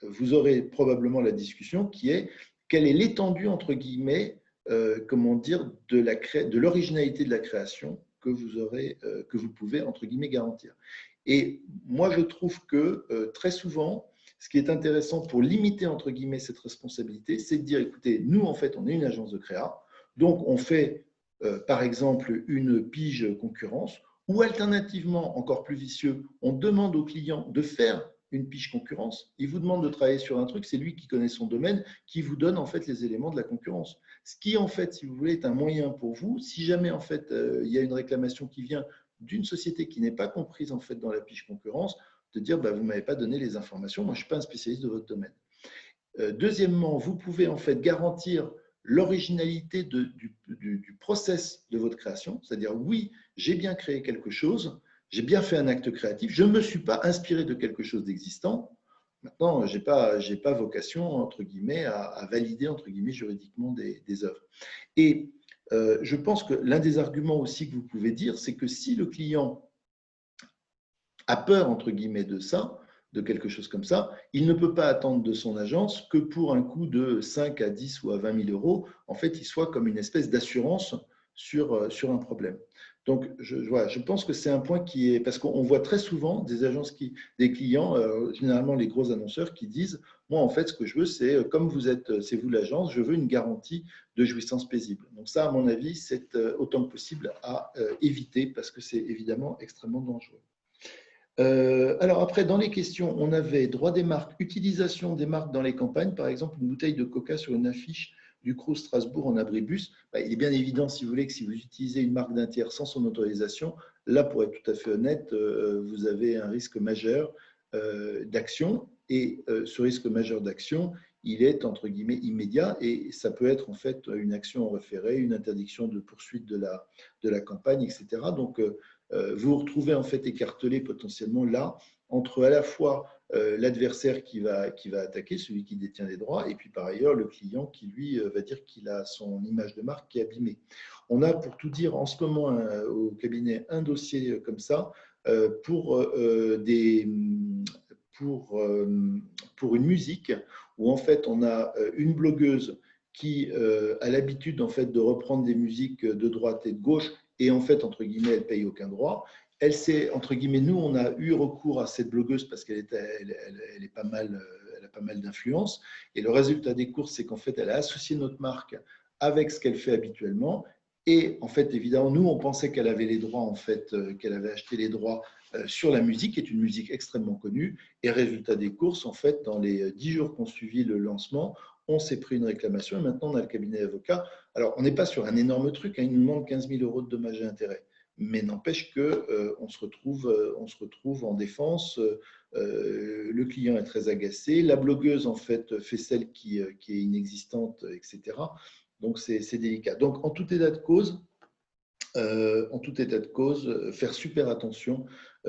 Speaker 2: vous aurez probablement la discussion qui est quelle est l'étendue, entre guillemets, comment dire, de l'originalité de la création que vous aurez, que vous pouvez, entre guillemets, garantir. Et moi, je trouve que très souvent, ce qui est intéressant pour limiter, entre guillemets, cette responsabilité, c'est de dire, écoutez, nous, en fait, on est une agence de créa, donc on fait, par exemple, une pige concurrence, ou alternativement, encore plus vicieux, on demande au client de faire une pige concurrence, il vous demande de travailler sur un truc, c'est lui qui connaît son domaine, qui vous donne en fait les éléments de la concurrence. Ce qui en fait, si vous voulez, est un moyen pour vous, si jamais en fait il y a une réclamation qui vient d'une société qui n'est pas comprise en fait dans la pige concurrence, de dire bah, vous ne m'avez pas donné les informations, moi je ne suis pas un spécialiste de votre domaine. Deuxièmement, vous pouvez en fait garantir l'originalité du process de votre création, c'est-à-dire oui, j'ai bien créé quelque chose, j'ai bien fait un acte créatif, je ne me suis pas inspiré de quelque chose d'existant. Maintenant, je n'ai pas vocation, entre guillemets, à valider, entre guillemets, juridiquement des œuvres. Et je pense que l'un des arguments aussi que vous pouvez dire, c'est que si le client a peur, entre guillemets, de ça, de quelque chose comme ça, il ne peut pas attendre de son agence que pour un coût de 5 à 10 ou à 20 000 euros, en fait, il soit comme une espèce d'assurance sur un problème. Donc, je pense que c'est un point qui est… Parce qu'on voit très souvent des clients, généralement les gros annonceurs, qui disent « Moi, en fait, ce que je veux, c'est, comme c'est vous l'agence, je veux une garantie de jouissance paisible. » Donc ça, à mon avis, c'est autant que possible à éviter parce que c'est évidemment extrêmement dangereux. Alors après, dans les questions, on avait droit des marques, utilisation des marques dans les campagnes, par exemple une bouteille de coca sur une affiche du Crous Strasbourg en abribus. Il est bien évident, si vous voulez, que si vous utilisez une marque d'un tiers sans son autorisation, là, pour être tout à fait honnête, vous avez un risque majeur d'action. Et ce risque majeur d'action, il est entre guillemets immédiat et ça peut être en fait une action en référé, une interdiction de poursuite de la campagne, etc. Donc, vous vous retrouvez en fait écartelé potentiellement là entre à la fois l'adversaire qui va attaquer, celui qui détient les droits, et puis par ailleurs le client qui lui va dire qu'il a son image de marque qui est abîmée. On a, pour tout dire, en ce moment au cabinet un dossier comme ça pour pour une musique où en fait on a une blogueuse qui a l'habitude en fait de reprendre des musiques de droite et de gauche et en fait entre guillemets elle paye aucun droit. Elle s'est, entre guillemets, nous on a eu recours à cette blogueuse parce qu'elle est pas mal, elle a pas mal d'influence et le résultat des courses c'est qu'en fait elle a associé notre marque avec ce qu'elle fait habituellement. Et en fait, évidemment, nous, on pensait qu'elle avait les droits, en fait, qu'elle avait acheté les droits sur la musique, qui est une musique extrêmement connue. Et résultat des courses, en fait, dans les 10 jours qu'on suivi le lancement, on s'est pris une réclamation et maintenant on a le cabinet d'avocats. Alors, on n'est pas sur un énorme truc, hein, il nous demande 15 000 € de dommages et intérêts. Mais n'empêche qu'on se retrouve en défense. Le client est très agacé. La blogueuse, en fait, fait celle qui est inexistante, etc. Donc, c'est délicat. Donc, en tout état de cause, faire super attention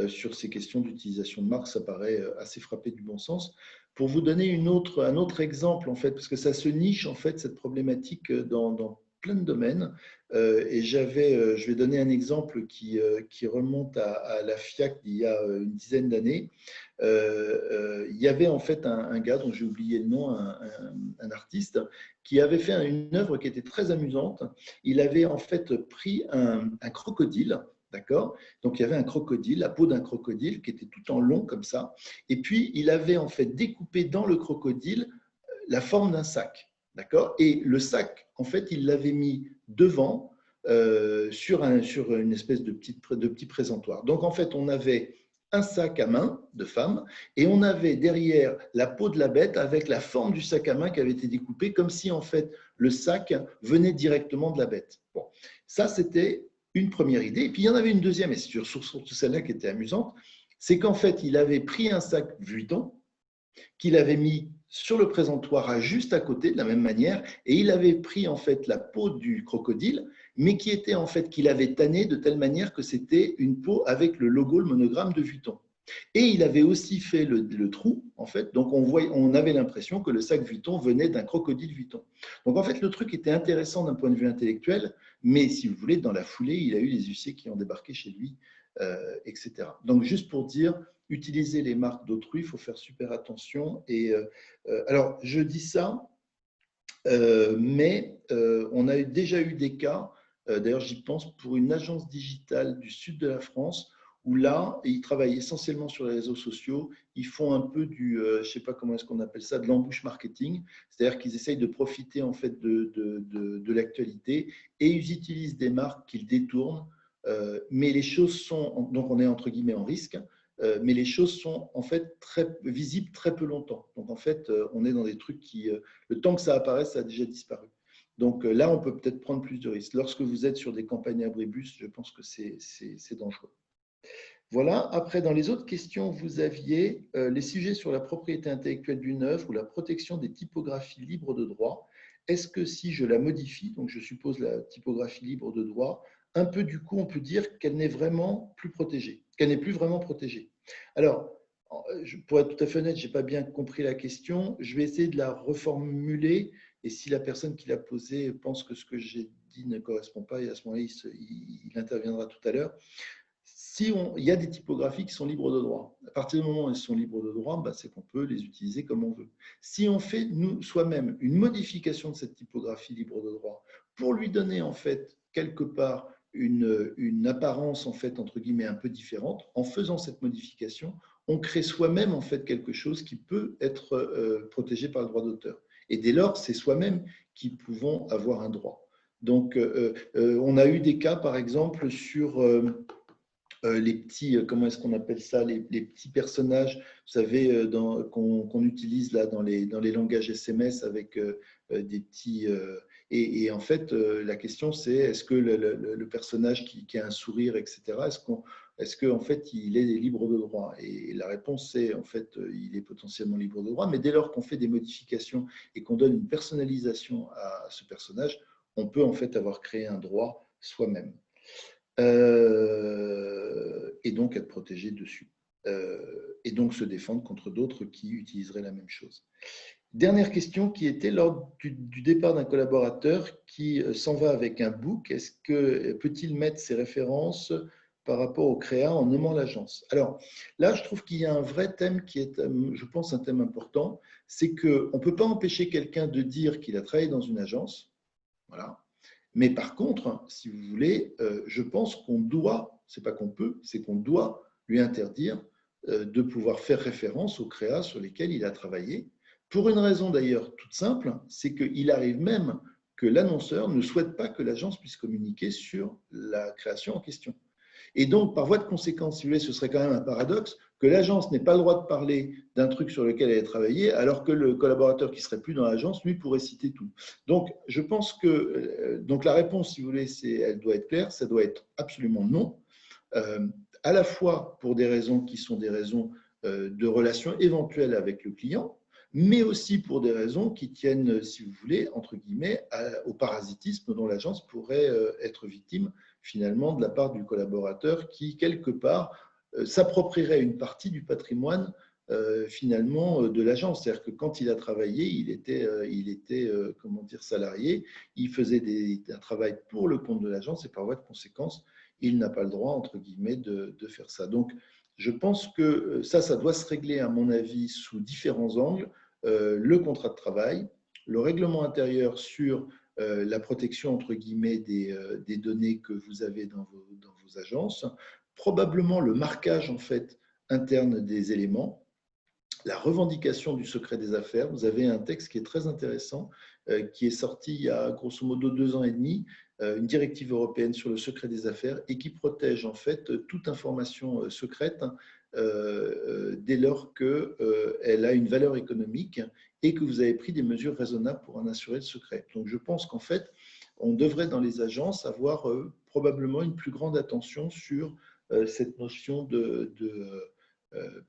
Speaker 2: sur ces questions d'utilisation de marque, ça paraît assez frappé du bon sens. Pour vous donner un autre exemple, en fait, parce que ça se niche, en fait, cette problématique dans plein de domaines. Et je vais donner un exemple qui remonte à la FIAC d'il y a une dizaine d'années. Il y avait en fait un gars dont j'ai oublié le nom, un artiste, qui avait fait une œuvre qui était très amusante. Il avait en fait pris un crocodile, d'accord? Donc il y avait un crocodile, la peau d'un crocodile qui était tout en long comme ça. Et puis il avait en fait découpé dans le crocodile la forme d'un sac, d'accord? Et le sac, en fait, il l'avait mis devant sur une espèce de petit présentoir. Donc en fait, on avait un sac à main de femme et on avait derrière la peau de la bête avec la forme du sac à main qui avait été découpé comme si en fait le sac venait directement de la bête. Bon, ça c'était une première idée. Et puis il y en avait une deuxième, et c'est surtout celle-là qui était amusante, c'est qu'en fait il avait pris un sac Vuitton qu'il avait mis sur le présentoir juste à côté de la même manière et il avait pris en fait la peau du crocodile mais qui était en fait qu'il avait tanné de telle manière que c'était une peau avec le logo, le monogramme de Vuitton. Et il avait aussi fait le trou, en fait, donc on avait l'impression que le sac Vuitton venait d'un crocodile Vuitton. Donc en fait, le truc était intéressant d'un point de vue intellectuel, mais si vous voulez, dans la foulée, il a eu les huissiers qui ont débarqué chez lui, etc. Donc juste pour dire, utiliser les marques d'autrui, il faut faire super attention. Et alors, je dis ça, mais on a déjà eu des cas, d'ailleurs j'y pense, pour une agence digitale du sud de la France, où là, ils travaillent essentiellement sur les réseaux sociaux, ils font un peu je ne sais pas comment est-ce qu'on appelle ça, de l'embouche marketing, c'est-à-dire qu'ils essayent de profiter en fait de l'actualité et ils utilisent des marques qu'ils détournent, mais les choses sont, donc on est entre guillemets en risque, mais les choses sont en fait très visibles très peu longtemps. Donc en fait, on est dans des trucs qui, le temps que ça apparaisse, ça a déjà disparu. Donc là, on peut peut-être prendre plus de risques. Lorsque vous êtes sur des campagnes abribus, je pense que c'est dangereux. Voilà. Après, dans les autres questions, vous aviez les sujets sur la propriété intellectuelle d'une œuvre ou la protection des typographies libres de droit. Est-ce que si je la modifie, donc je suppose la typographie libre de droit, un peu du coup, on peut dire qu'elle n'est vraiment plus protégée, qu'elle n'est plus vraiment protégée. Alors, pour être tout à fait honnête, je n'ai pas bien compris la question. Je vais essayer de la reformuler et si la personne qui l'a posée pense que ce que j'ai dit ne correspond pas, et à ce moment-là, il interviendra tout à l'heure. Il y a des typographies qui sont libres de droit. À partir du moment où elles sont libres de droit, c'est qu'on peut les utiliser comme on veut. Si on fait nous soi-même une modification de cette typographie libre de droit pour lui donner en fait quelque part une apparence en fait entre guillemets un peu différente, en faisant cette modification, on crée soi-même en fait quelque chose qui peut être protégé par le droit d'auteur. Et dès lors, c'est soi-même qui pouvons avoir un droit. Donc, on a eu des cas, par exemple, sur les petits, comment est-ce qu'on appelle ça, les petits personnages, vous savez, qu'on utilise là dans les langages SMS avec des petits. Et en fait, la question c'est est-ce que le personnage qui a un sourire, etc., est-ce qu'en fait il est libre de droit? Et la réponse c'est en fait il est potentiellement libre de droit, mais dès lors qu'on fait des modifications et qu'on donne une personnalisation à ce personnage, on peut en fait avoir créé un droit soi-même. et donc être protégé dessus. Et donc se défendre contre d'autres qui utiliseraient la même chose. Dernière question qui était lors du départ d'un collaborateur qui s'en va avec un book, peut-il mettre ses références par rapport au créa en nommant l'agence? Alors là, je trouve qu'il y a un vrai thème qui est, je pense, un thème important, c'est qu'on ne peut pas empêcher quelqu'un de dire qu'il a travaillé dans une agence, voilà. Mais par contre, si vous voulez, je pense qu'on doit, c'est pas qu'on peut, c'est qu'on doit lui interdire de pouvoir faire référence aux créas sur lesquels il a travaillé, pour une raison d'ailleurs toute simple, c'est qu'il arrive même que l'annonceur ne souhaite pas que l'agence puisse communiquer sur la création en question. Et donc, par voie de conséquence, si vous voulez, ce serait quand même un paradoxe que l'agence n'ait pas le droit de parler d'un truc sur lequel elle a travaillé, alors que le collaborateur qui ne serait plus dans l'agence, lui, pourrait citer tout. Donc, je pense que la réponse, si vous voulez, elle doit être claire, ça doit être absolument non, à la fois pour des raisons qui sont des raisons de relations éventuelles avec le client, mais aussi pour des raisons qui tiennent, si vous voulez, entre guillemets, au parasitisme dont l'agence pourrait être victime finalement de la part du collaborateur qui, quelque part, s'approprierait une partie du patrimoine finalement de l'agence. C'est-à-dire que quand il a travaillé, il était comment dire, salarié, il faisait un travail pour le compte de l'agence et par voie de conséquence, il n'a pas le droit, entre guillemets, de faire ça. Donc, je pense que ça doit se régler, à mon avis, sous différents angles. Le contrat de travail, le règlement intérieur sur la protection, entre guillemets, des données que vous avez dans vos agences, probablement le marquage, en fait, interne des éléments, la revendication du secret des affaires. Vous avez un texte qui est très intéressant, qui est sorti il y a grosso modo 2 ans et demi, une directive européenne sur le secret des affaires et qui protège en fait toute information secrète dès lors qu'elle a une valeur économique et que vous avez pris des mesures raisonnables pour en assurer le secret. Donc je pense qu'en fait, on devrait dans les agences avoir probablement une plus grande attention sur cette notion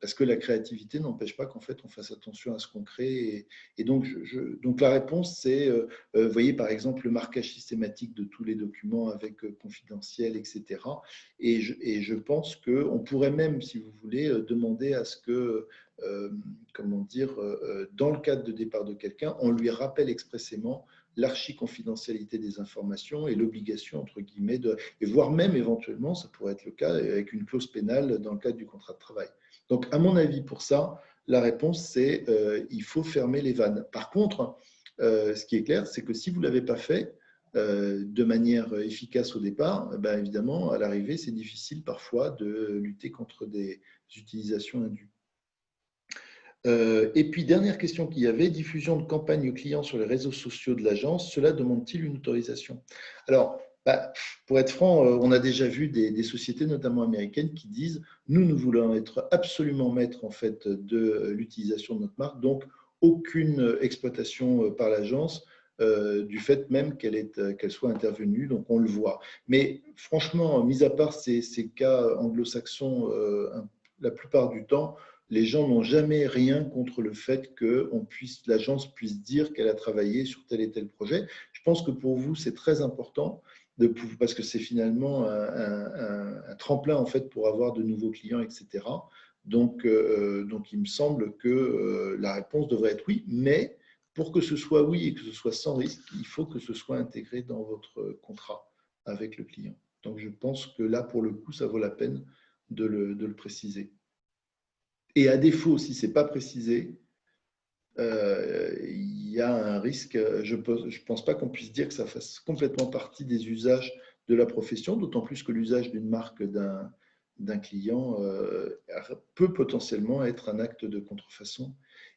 Speaker 2: parce que la créativité n'empêche pas qu'en fait on fasse attention à ce qu'on crée. Et donc, donc la réponse, c'est, vous voyez par exemple le marquage systématique de tous les documents avec confidentiel, etc. Et je pense qu'on pourrait même, si vous voulez, demander à ce que, comment dire, dans le cadre de départ de quelqu'un, on lui rappelle expressément l'archi-confidentialité des informations et l'obligation, entre guillemets, et voire même éventuellement, ça pourrait être le cas, avec une clause pénale dans le cadre du contrat de travail. Donc, à mon avis, pour ça, la réponse, c'est il faut fermer les vannes. Par contre, ce qui est clair, c'est que si vous ne l'avez pas fait de manière efficace au départ, ben évidemment, à l'arrivée, c'est difficile parfois de lutter contre des utilisations indues. Et puis, dernière question qu'il y avait, diffusion de campagnes clients sur les réseaux sociaux de l'agence, cela demande-t-il une autorisation? Alors, bah, pour être franc, on a déjà vu des sociétés, notamment américaines, qui disent « nous voulons être absolument maîtres en fait, de l'utilisation de notre marque, donc aucune exploitation par l'agence du fait même qu'elle soit intervenue, donc on le voit. » Mais franchement, mis à part ces cas anglo-saxons, la plupart du temps, les gens n'ont jamais rien contre le fait que l'agence puisse dire qu'elle a travaillé sur tel et tel projet. Je pense que pour vous, c'est très important parce que c'est finalement un tremplin en fait pour avoir de nouveaux clients, etc. Donc, il me semble que la réponse devrait être oui, mais pour que ce soit oui et que ce soit sans risque, il faut que ce soit intégré dans votre contrat avec le client. Donc, je pense que là, pour le coup, ça vaut la peine de le préciser. Et à défaut, si ce n'est pas précisé, il y a un risque. Je ne pense pas qu'on puisse dire que ça fasse complètement partie des usages de la profession, d'autant plus que l'usage d'une marque d'un client peut potentiellement être un acte de contrefaçon.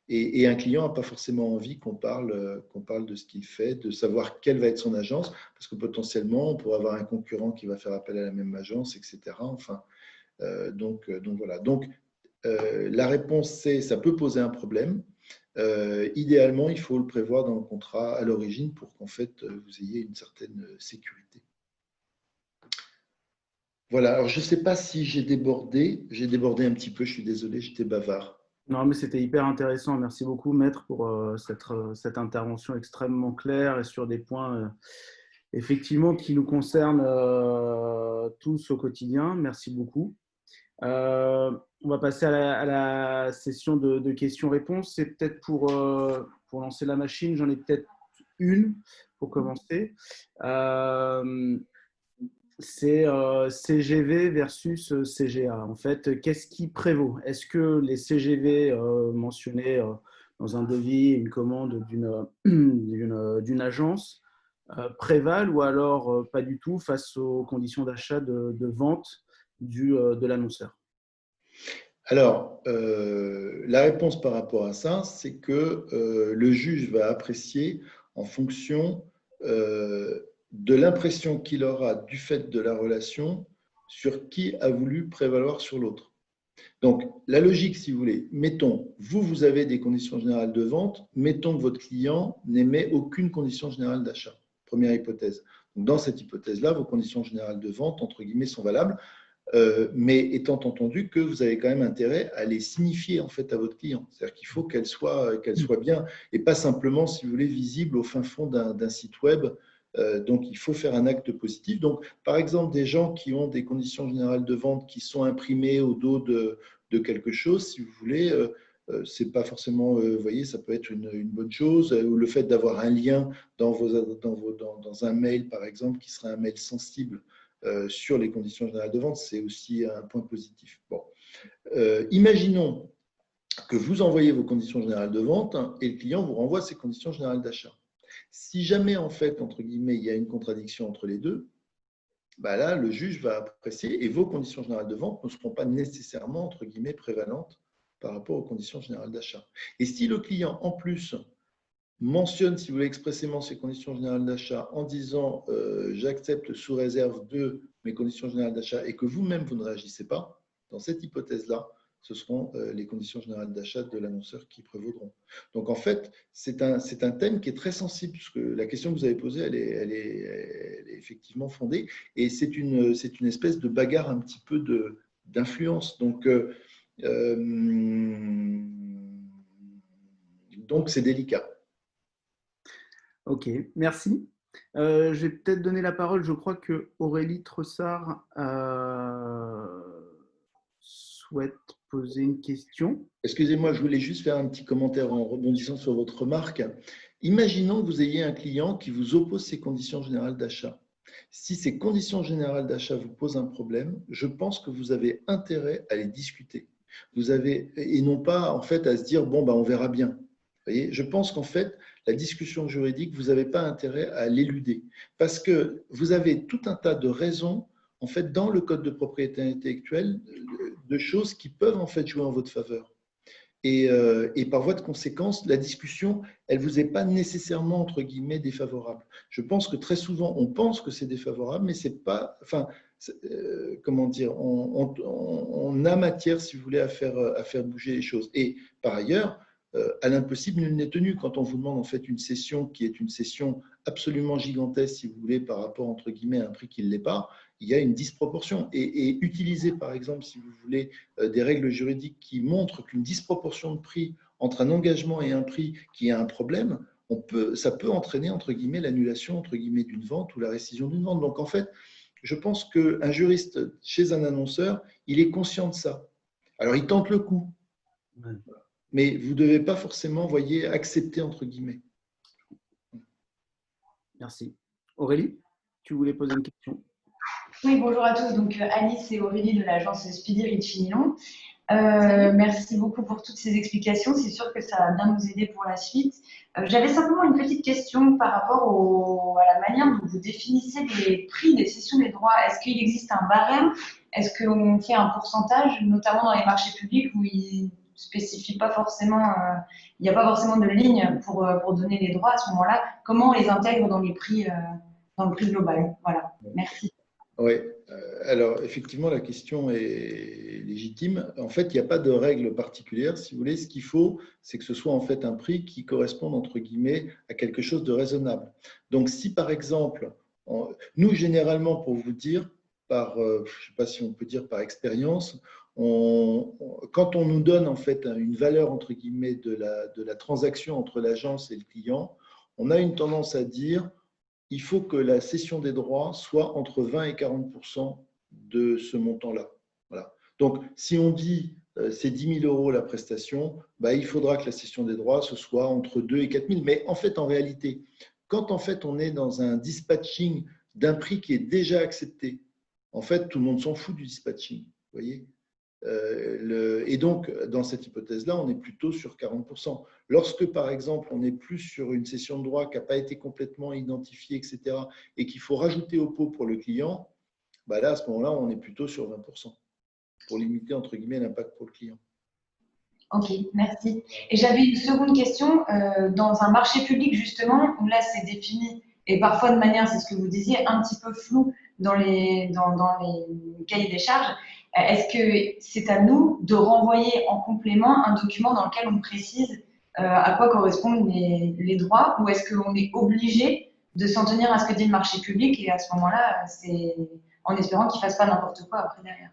Speaker 2: Et un client n'a pas forcément envie qu'on parle de ce qu'il fait, de savoir quelle va être son agence, parce que potentiellement, on pourrait avoir un concurrent qui va faire appel à la même agence, etc. Enfin, donc voilà. Donc, la réponse, c'est ça peut poser un problème. Idéalement, il faut le prévoir dans le contrat à l'origine pour qu'en fait, vous ayez une certaine sécurité. Voilà, alors je ne sais pas si j'ai débordé un petit peu, je suis désolé, j'étais bavard.
Speaker 3: Non, mais c'était hyper intéressant. Merci beaucoup, Maître, pour cette intervention extrêmement claire et sur des points effectivement qui nous concernent tous au quotidien. Merci beaucoup. On va passer à la session de questions-réponses. C'est peut-être pour lancer la machine, j'en ai peut-être une pour commencer. C'est CGV versus CGA. En fait, qu'est-ce qui prévaut? Est-ce que les CGV mentionnés dans un devis, une commande d'une agence prévalent ou alors pas du tout face aux conditions d'achat de vente de l'annonceur?
Speaker 2: Alors, la réponse par rapport à ça, c'est que le juge va apprécier en fonction de l'impression qu'il aura du fait de la relation sur qui a voulu prévaloir sur l'autre. Donc, la logique, si vous voulez, mettons, vous avez des conditions générales de vente, mettons que votre client n'émet aucune condition générale d'achat. Première hypothèse. Donc, dans cette hypothèse-là, vos conditions générales de vente, entre guillemets, sont valables. Mais étant entendu que vous avez quand même intérêt à les signifier en fait à votre client. C'est-à-dire qu'il faut qu'elles soient bien et pas simplement, si vous voulez, visibles au fin fond d'un site web. Donc, il faut faire un acte positif. Donc, par exemple, des gens qui ont des conditions générales de vente qui sont imprimées au dos de quelque chose, si vous voulez, c'est pas forcément, vous voyez, ça peut être une bonne chose. Ou le fait d'avoir un lien dans un mail, par exemple, qui serait un mail sensible sur les conditions générales de vente, c'est aussi un point positif. Bon. Imaginons que vous envoyez vos conditions générales de vente et le client vous renvoie ses conditions générales d'achat. Si jamais, en fait, entre guillemets, il y a une contradiction entre les deux, bah là, le juge va apprécier et vos conditions générales de vente ne seront pas nécessairement, entre guillemets, prévalentes par rapport aux conditions générales d'achat. Et si le client, en plus, mentionne, si vous voulez, expressément ses conditions générales d'achat en disant j'accepte sous réserve de mes conditions générales d'achat et que vous-même, vous ne réagissez pas, dans cette hypothèse-là, ce seront les conditions générales d'achat de l'annonceur qui prévaudront. Donc, en fait, c'est un thème qui est très sensible, parce que la question que vous avez posée, elle est effectivement fondée, et c'est une espèce de bagarre un petit peu d'influence. Donc, c'est délicat.
Speaker 3: Ok, merci. Je vais peut-être donner la parole. Je crois que Aurélie Tressard souhaite poser une question.
Speaker 2: Excusez-moi, je voulais juste faire un petit commentaire en rebondissant sur votre remarque. Imaginons que vous ayez un client qui vous oppose ses conditions générales d'achat. Si ces conditions générales d'achat vous posent un problème, je pense que vous avez intérêt à les discuter. Et non pas en fait à se dire bon, on verra bien. Vous voyez, je pense qu'en fait, la discussion juridique, vous n'avez pas intérêt à l'éluder parce que vous avez tout un tas de raisons en fait dans le code de propriété intellectuelle de choses qui peuvent en fait jouer en votre faveur. Et par voie de conséquence, la discussion, elle ne vous est pas nécessairement, entre guillemets, défavorable. Je pense que très souvent, on pense que c'est défavorable, mais c'est pas… Enfin, comment dire, on a matière, si vous voulez, à faire bouger les choses. Et par ailleurs, à l'impossible, nul n'est tenu. Quand on vous demande en fait une cession qui est une cession absolument gigantesque, si vous voulez, par rapport, entre guillemets, à un prix qui ne l'est pas, il y a une disproportion. Et utiliser, par exemple, si vous voulez, des règles juridiques qui montrent qu'une disproportion de prix entre un engagement et un prix qui a un problème, ça peut entraîner, entre guillemets, l'annulation, entre guillemets, d'une vente ou la rescission d'une vente. Donc, en fait, je pense qu'un juriste chez un annonceur, il est conscient de ça. Alors, il tente le coup. Ouais. Mais vous ne devez pas forcément, voyez, accepter, entre guillemets.
Speaker 3: Merci. Aurélie, tu voulais poser une question?
Speaker 4: Oui, bonjour à tous. Donc, Alice et Aurélie de l'agence Speedy Rich Milon. Merci beaucoup pour toutes ces explications. C'est sûr que ça va bien nous aider pour la suite. J'avais simplement une petite question par rapport à la manière dont vous définissez les prix des cessions des droits. Est-ce qu'il existe un barème? Est-ce qu'on fait un pourcentage, notamment dans les marchés publics où il ne spécifie pas forcément, il n'y a pas forcément de ligne pour donner les droits à ce moment-là? Comment on les intègre dans le prix global? Voilà, merci.
Speaker 2: Oui, alors effectivement, la question est légitime. En fait, il n'y a pas de règle particulière. Si vous voulez, ce qu'il faut, c'est que ce soit en fait un prix qui corresponde, entre guillemets, à quelque chose de raisonnable. Donc, si par exemple, nous, généralement, pour vous dire, je ne sais pas si on peut dire par expérience, quand on nous donne en fait une valeur, entre guillemets, de la transaction entre l'agence et le client, on a une tendance à dire il faut que la cession des droits soit entre 20 et 40% de ce montant-là. Voilà. Donc, si on dit c'est 10 000 € la prestation, bah, il faudra que la cession des droits, ce soit entre 2 et 4 000. Mais en fait, en réalité, quand en fait, on est dans un dispatching d'un prix qui est déjà accepté, en fait, tout le monde s'en fout du dispatching. Vous voyez et donc, dans cette hypothèse-là, on est plutôt sur 40%. Lorsque, par exemple, on est plus sur une cession de droit qui n'a pas été complètement identifiée, etc., et qu'il faut rajouter au pot pour le client, bah là, à ce moment-là, on est plutôt sur 20% pour limiter, entre guillemets, l'impact pour le client.
Speaker 4: Ok, merci. Et j'avais une seconde question. Dans un marché public, justement, où là, c'est défini, et parfois de manière, c'est ce que vous disiez, un petit peu flou dans les cahiers des charges, est-ce que c'est à nous de renvoyer en complément un document dans lequel on précise à quoi correspondent les droits, ou est-ce qu'on est obligé de s'en tenir à ce que dit le marché public, et à ce moment-là, c'est en espérant qu'il ne fasse pas n'importe quoi après derrière?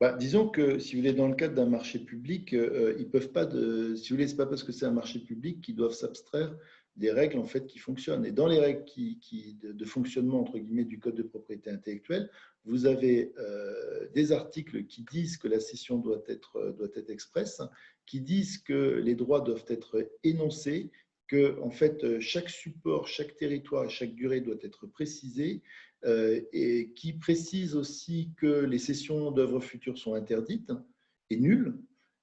Speaker 2: Bah, disons que si vous voulez, dans le cadre d'un marché public, ils peuvent pas, si vous voulez, c'est pas parce que c'est un marché public qu'ils doivent s'abstraire des règles en fait qui fonctionnent. Et dans les règles de fonctionnement entre guillemets du code de propriété intellectuelle, vous avez des articles qui disent que la cession doit être expresse, qui disent que les droits doivent être énoncés, que en fait chaque support, chaque territoire et chaque durée doit être précisé. Et qui précise aussi que les cessions d'œuvres futures sont interdites et nulles.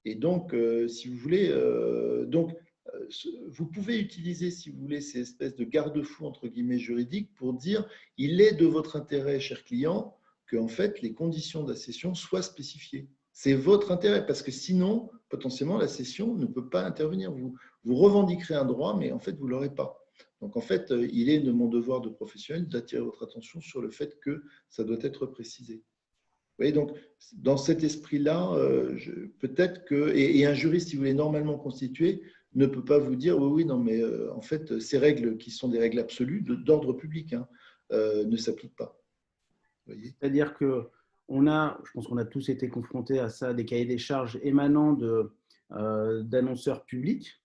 Speaker 2: Et donc, si vous voulez, vous pouvez utiliser, si vous voulez, ces espèces de garde-fous entre guillemets juridiques pour dire il est de votre intérêt, cher client, que en fait les conditions de la cession soient spécifiées. C'est votre intérêt parce que sinon, potentiellement, la cession ne peut pas intervenir. Vous revendiquerez un droit, mais en fait, vous ne l'aurez pas. Donc, en fait, il est de mon devoir de professionnel d'attirer votre attention sur le fait que ça doit être précisé. Vous voyez, donc, dans cet esprit-là, peut-être que, et un juriste, si vous voulez, normalement constitué, ne peut pas vous dire, oui, non, mais en fait, ces règles qui sont des règles absolues d'ordre public ne s'appliquent pas.
Speaker 3: C'est-à-dire que je pense qu'on a tous été confrontés à ça, des cahiers des charges émanant d'annonceurs publics,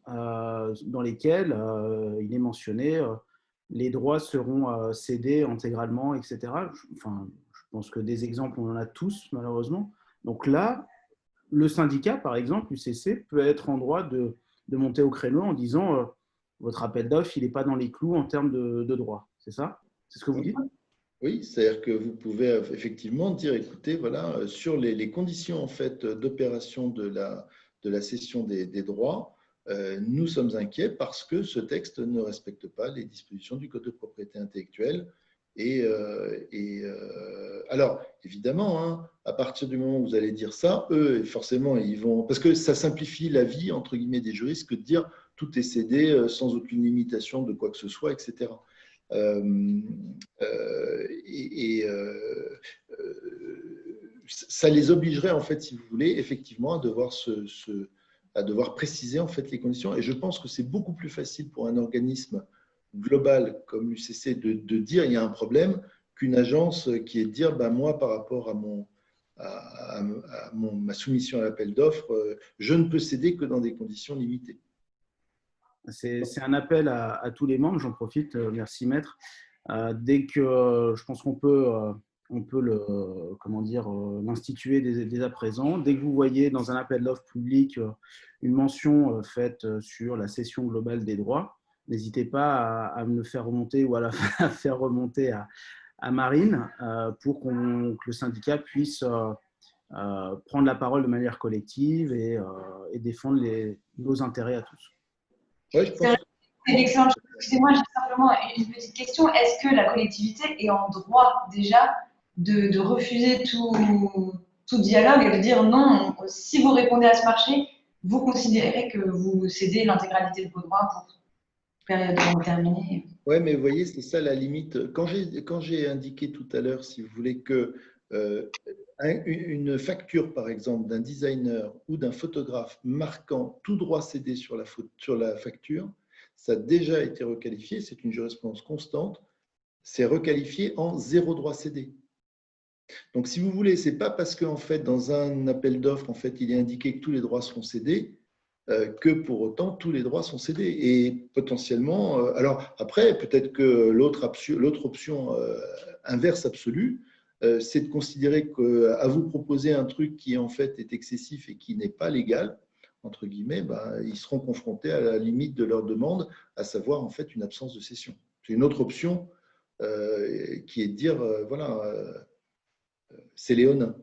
Speaker 3: dans lesquels il est mentionné les droits seront cédés intégralement, etc. Je pense que des exemples, on en a tous, malheureusement. Donc là, le syndicat, par exemple, l'UCC, peut être en droit de monter au créneau en disant votre appel d'offres, il n'est pas dans les clous en termes de droits. C'est ça? C'est ce que vous dites?
Speaker 2: Oui, c'est-à-dire que vous pouvez effectivement dire, écoutez, voilà, sur les conditions en fait, d'opération de la cession des droits, nous sommes inquiets parce que ce texte ne respecte pas les dispositions du Code de propriété intellectuelle. Alors, évidemment, à partir du moment où vous allez dire ça, eux, forcément, ils vont… Parce que ça simplifie la vie, entre guillemets, des juristes que de dire tout est cédé sans aucune limitation de quoi que ce soit, etc. Ça les obligerait, en fait, si vous voulez, effectivement, à devoir préciser en fait les conditions. Et je pense que c'est beaucoup plus facile pour un organisme global comme l'UCC de dire il y a un problème qu'une agence qui est de dire moi, par rapport à ma soumission à l'appel d'offres, je ne peux céder que dans des conditions limitées.
Speaker 3: C'est un appel à tous les membres, j'en profite, merci maître. Dès que je pense qu'on peut l'instituer dès à présent, dès que vous voyez dans un appel d'offres public une mention faite sur la cession globale des droits, n'hésitez pas à me le faire remonter ou à à faire remonter à Marine pour que le syndicat puisse prendre la parole de manière collective et défendre nos intérêts à tous.
Speaker 2: Ouais, je pense.
Speaker 4: C'est excellent. Excusez-moi, j'ai simplement une petite question. Est-ce que la collectivité est en droit déjà de refuser tout dialogue et de dire non, si vous répondez à ce marché, vous considérez que vous cédez l'intégralité de vos droits pour période déterminée?
Speaker 2: Oui, mais vous voyez, c'est ça la limite. Quand j'ai indiqué tout à l'heure, si vous voulez, que une facture, par exemple, d'un designer ou d'un photographe marquant tout droit cédé sur la facture, ça a déjà été requalifié, c'est une jurisprudence constante, c'est requalifié en zéro droit cédé. Donc, si vous voulez, ce n'est pas parce qu'en fait, dans un appel d'offres, en fait, il est indiqué que tous les droits seront cédés que pour autant, tous les droits sont cédés. Et potentiellement, alors après, peut-être que l'autre option inverse absolue, c'est de considérer qu'à vous proposer un truc qui en fait est excessif et qui n'est pas légal, entre guillemets, ils seront confrontés à la limite de leur demande, à savoir en fait une absence de cession. C'est une autre option qui est de dire, c'est léonin.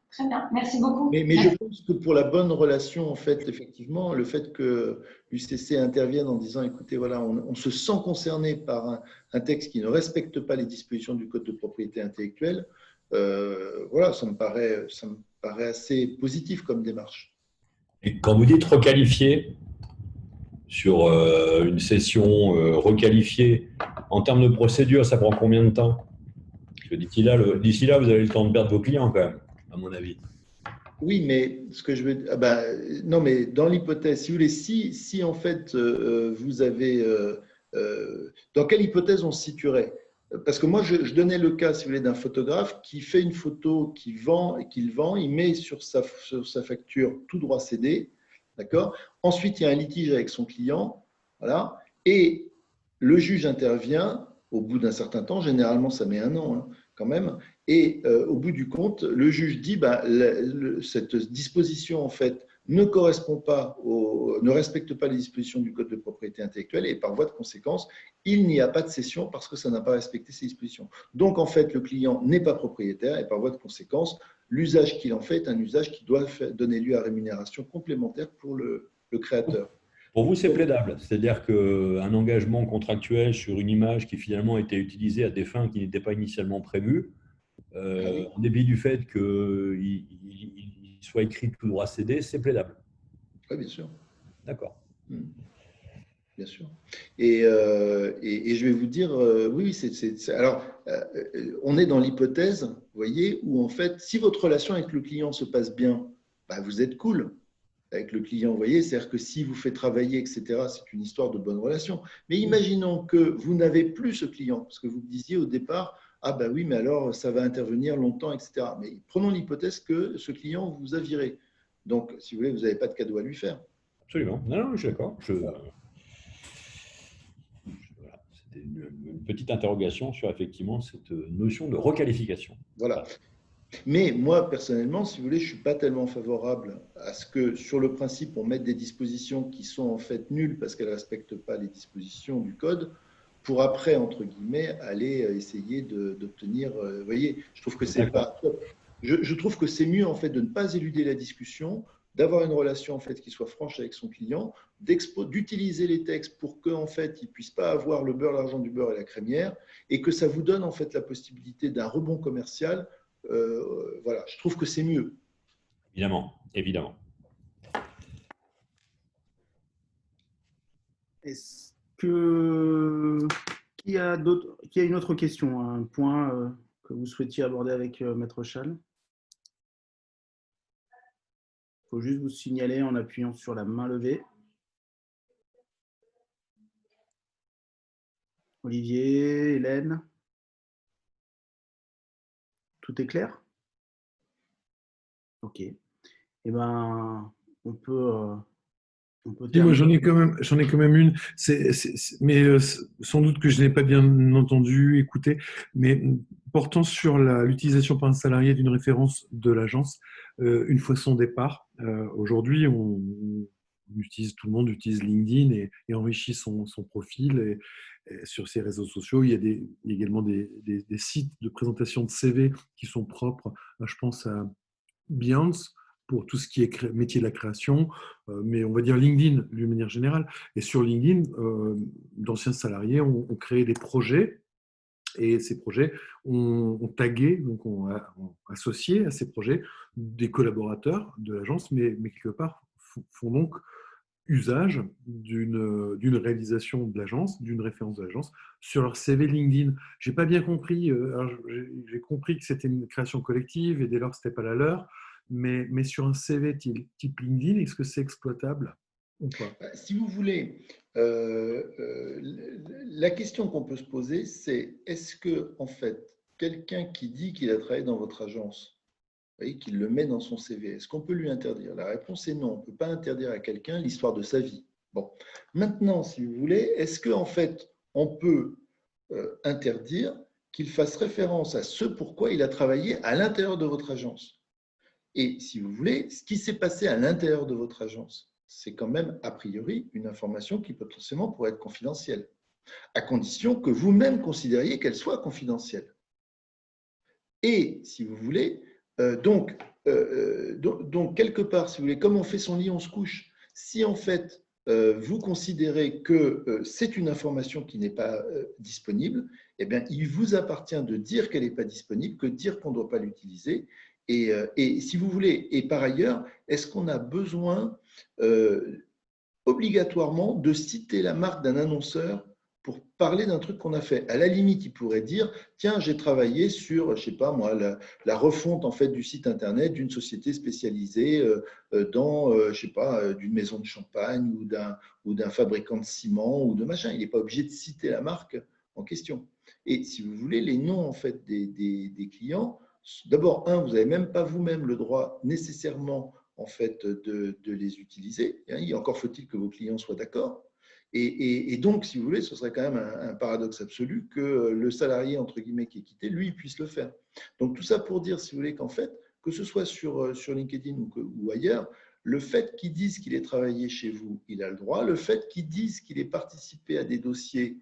Speaker 4: Très bien, merci beaucoup.
Speaker 2: Mais je pense que pour la bonne relation, en fait, effectivement, le fait que l'UCC intervienne en disant, écoutez, voilà, on se sent concerné par un texte qui ne respecte pas les dispositions du Code de propriété intellectuelle, voilà, ça me paraît assez positif comme démarche.
Speaker 5: Et quand vous dites requalifier sur une session requalifiée, en termes de procédure, ça prend combien de temps? Parce que d'ici là, vous avez le temps de perdre vos clients quand même, à mon avis.
Speaker 2: Oui, mais ce que je veux dire, non, mais dans l'hypothèse, si vous voulez, si en fait vous avez, dans quelle hypothèse on se situerait? Parce que moi, je donnais le cas, si vous voulez, d'un photographe qui fait une photo qu'il vend, il met sur sa facture tout droit cédé, d'accord? Ensuite, il y a un litige avec son client, voilà, et le juge intervient au bout d'un certain temps, généralement ça met 1 an hein, quand même, et au bout du compte, le juge dit cette disposition en fait ne correspond pas, ne respecte pas les dispositions du Code de propriété intellectuelle et par voie de conséquence, il n'y a pas de cession parce que ça n'a pas respecté ces dispositions. Donc en fait, le client n'est pas propriétaire et par voie de conséquence, l'usage qu'il en fait est un usage qui doit donner lieu à rémunération complémentaire pour le créateur.
Speaker 5: Pour vous, c'est plaidable, c'est-à-dire qu'un engagement contractuel sur une image qui finalement a été utilisée à des fins qui n'étaient pas initialement prévues, en dépit du fait qu'il soit écrit tout droit cédé, c'est plaidable.
Speaker 2: Oui, bien sûr.
Speaker 5: D'accord.
Speaker 2: Bien sûr. Et je vais vous dire, oui, alors, on est dans l'hypothèse, vous voyez, où en fait, si votre relation avec le client se passe bien, vous êtes cool avec le client, vous voyez, c'est-à-dire que si vous faites travailler, etc., c'est une histoire de bonne relation. Mais imaginons que vous n'avez plus ce client, parce que vous me disiez au départ, ah oui, mais alors ça va intervenir longtemps, etc. Mais prenons l'hypothèse que ce client vous a viré. Donc, si vous voulez, vous n'avez pas de cadeau à lui faire.
Speaker 5: Absolument. Non, je suis d'accord. Voilà. C'était une petite interrogation sur effectivement cette notion de requalification.
Speaker 2: Voilà. Mais moi, personnellement, si vous voulez, je ne suis pas tellement favorable à ce que, sur le principe, on mette des dispositions qui sont en fait nulles parce qu'elles ne respectent pas les dispositions du code, pour après, entre guillemets, aller essayer d'obtenir… Vous voyez, je trouve que c'est pas top. Je trouve que c'est mieux en fait de ne pas éluder la discussion, d'avoir une relation en fait qui soit franche avec son client, d'utiliser les textes pour qu'en fait, il ne puisse pas avoir le beurre, l'argent du beurre et la crémière, et que ça vous donne en fait la possibilité d'un rebond commercial. Voilà, je trouve que c'est mieux.
Speaker 5: Évidemment, évidemment.
Speaker 3: Est-ce que qui a une autre question, un point que vous souhaitiez aborder avec Maître Chasles? Il faut juste vous signaler en appuyant sur la main levée. Olivier, Hélène, tout est clair? Ok. Eh ben, on peut
Speaker 6: moi, j'en ai quand même une, mais sans doute que je n'ai pas bien entendu, écouté, mais portant sur l'utilisation par un salarié d'une référence de l'agence une fois son départ. Aujourd'hui, tout le monde utilise LinkedIn et enrichit son profil et sur ses réseaux sociaux. Il y a également des sites de présentation de CV qui sont propres. Je pense à Behance, pour tout ce qui est métier de la création, mais on va dire LinkedIn d'une manière générale. Et sur LinkedIn, d'anciens salariés ont créé des projets et ces projets ont tagué, donc ont associé à ces projets des collaborateurs de l'agence, mais quelque part font donc usage d'une réalisation de l'agence, d'une référence de l'agence sur leur CV LinkedIn. Je n'ai pas bien compris, j'ai compris que c'était une création collective et dès lors, ce n'était pas la leur. Mais sur un CV type LinkedIn, est-ce que c'est exploitable ou pas?
Speaker 2: Si vous voulez, la question qu'on peut se poser, c'est est-ce que, en fait, quelqu'un qui dit qu'il a travaillé dans votre agence, qu'il le met dans son CV, est-ce qu'on peut lui interdire? La réponse est non. On ne peut pas interdire à quelqu'un l'histoire de sa vie. Bon. Maintenant, si vous voulez, est-ce qu'en fait, on peut interdire qu'il fasse référence à ce pourquoi il a travaillé à l'intérieur de votre agence. Et si vous voulez, ce qui s'est passé à l'intérieur de votre agence, c'est quand même a priori une information qui potentiellement pourrait être confidentielle, à condition que vous-même considériez qu'elle soit confidentielle. Et si vous voulez, donc quelque part, si vous voulez, comme on fait son lit, on se couche. Si en fait vous considérez que c'est une information qui n'est pas disponible, eh bien, il vous appartient de dire qu'elle n'est pas disponible, que de dire qu'on ne doit pas l'utiliser. Et si vous voulez, et par ailleurs, est-ce qu'on a besoin obligatoirement de citer la marque d'un annonceur pour parler d'un truc qu'on a fait? À la limite, il pourrait dire, tiens, j'ai travaillé sur, je sais pas moi, la refonte en fait du site internet d'une société spécialisée dans, je sais pas, d'une maison de champagne ou d'un fabricant de ciment ou de machin. Il n'est pas obligé de citer la marque en question. Et si vous voulez, les noms en fait des clients, d'abord, vous n'avez même pas vous-même le droit nécessairement en fait de les utiliser. Encore faut-il que vos clients soient d'accord. Et donc, si vous voulez, ce serait quand même un paradoxe absolu que le salarié, entre guillemets, qui est quitté, lui, puisse le faire. Donc, tout ça pour dire, si vous voulez, qu'en fait, que ce soit sur LinkedIn ou ailleurs, le fait qu'il dise qu'il ait travaillé chez vous, il a le droit. Le fait qu'il dise qu'il ait participé à des dossiers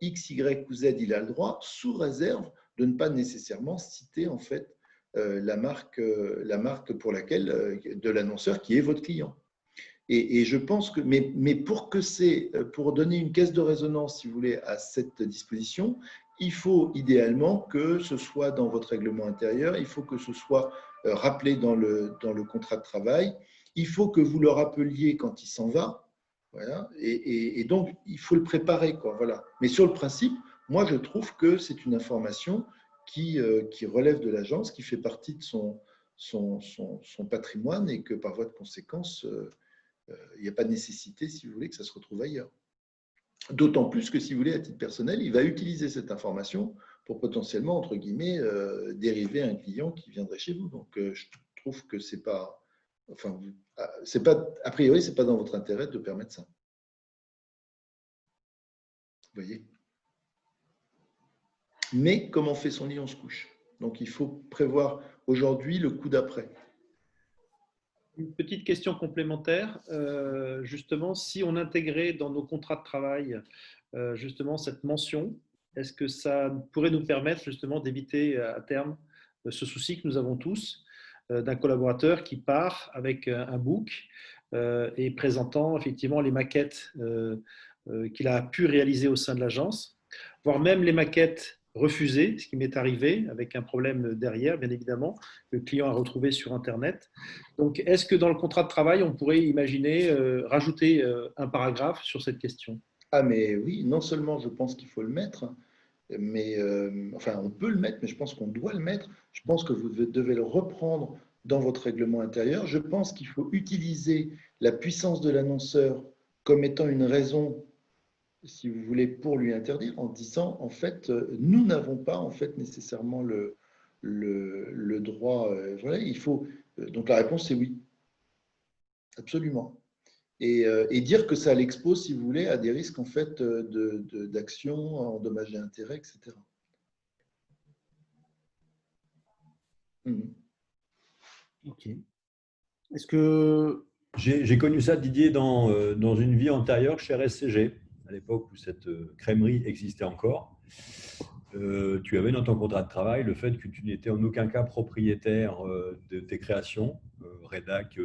Speaker 2: X, Y ou Z, il a le droit, sous réserve de ne pas nécessairement citer, en fait, la marque pour laquelle, de l'annonceur qui est votre client. Et je pense que, mais pour donner une caisse de résonance, si vous voulez, à cette disposition, il faut idéalement que ce soit dans votre règlement intérieur, il faut que ce soit rappelé dans le contrat de travail, il faut que vous le rappeliez quand il s'en va, voilà, et donc il faut le préparer, quoi, voilà. Mais sur le principe, moi je trouve que c'est une information qui relève de l'agence, qui fait partie de son patrimoine et que par voie de conséquence, il n'y a pas de nécessité, si vous voulez, que ça se retrouve ailleurs. D'autant plus que, si vous voulez, à titre personnel, il va utiliser cette information pour potentiellement, entre guillemets, dériver un client qui viendrait chez vous. Donc, je trouve que c'est pas, enfin, a priori, c'est pas dans votre intérêt de permettre ça. Vous voyez? Mais comme on fait son lit, on se couche. Donc, il faut prévoir aujourd'hui le coup d'après.
Speaker 1: Une petite question complémentaire. Justement, si on intégrait dans nos contrats de travail justement cette mention, est-ce que ça pourrait nous permettre justement d'éviter à terme ce souci que nous avons tous d'un collaborateur qui part avec un book et présentant effectivement les maquettes qu'il a pu réaliser au sein de l'agence, voire même les maquettes refusées, ce qui m'est arrivé avec un problème derrière, bien évidemment, que le client a retrouvé sur Internet. Donc, est-ce que dans le contrat de travail, on pourrait imaginer rajouter un paragraphe sur cette question?
Speaker 2: Ah, mais oui, non seulement je pense qu'il faut le mettre, mais enfin, on peut le mettre, mais je pense qu'on doit le mettre. Je pense que vous devez le reprendre dans votre règlement intérieur. Je pense qu'il faut utiliser la puissance de l'annonceur comme étant une raison, si vous voulez, pour lui interdire, en disant, en fait, nous n'avons pas, en fait, nécessairement le droit. Voilà, il faut. Donc, la réponse, c'est oui. Absolument. Et dire que ça l'expose, si vous voulez, à des risques, en fait, d'actions en dommages et intérêts, etc.
Speaker 3: Ok. Est-ce que…
Speaker 5: J'ai connu ça, Didier, dans une vie antérieure chez RSCG, à l'époque où cette crèmerie existait encore. Tu avais dans ton contrat de travail le fait que tu n'étais en aucun cas propriétaire de tes créations, rédac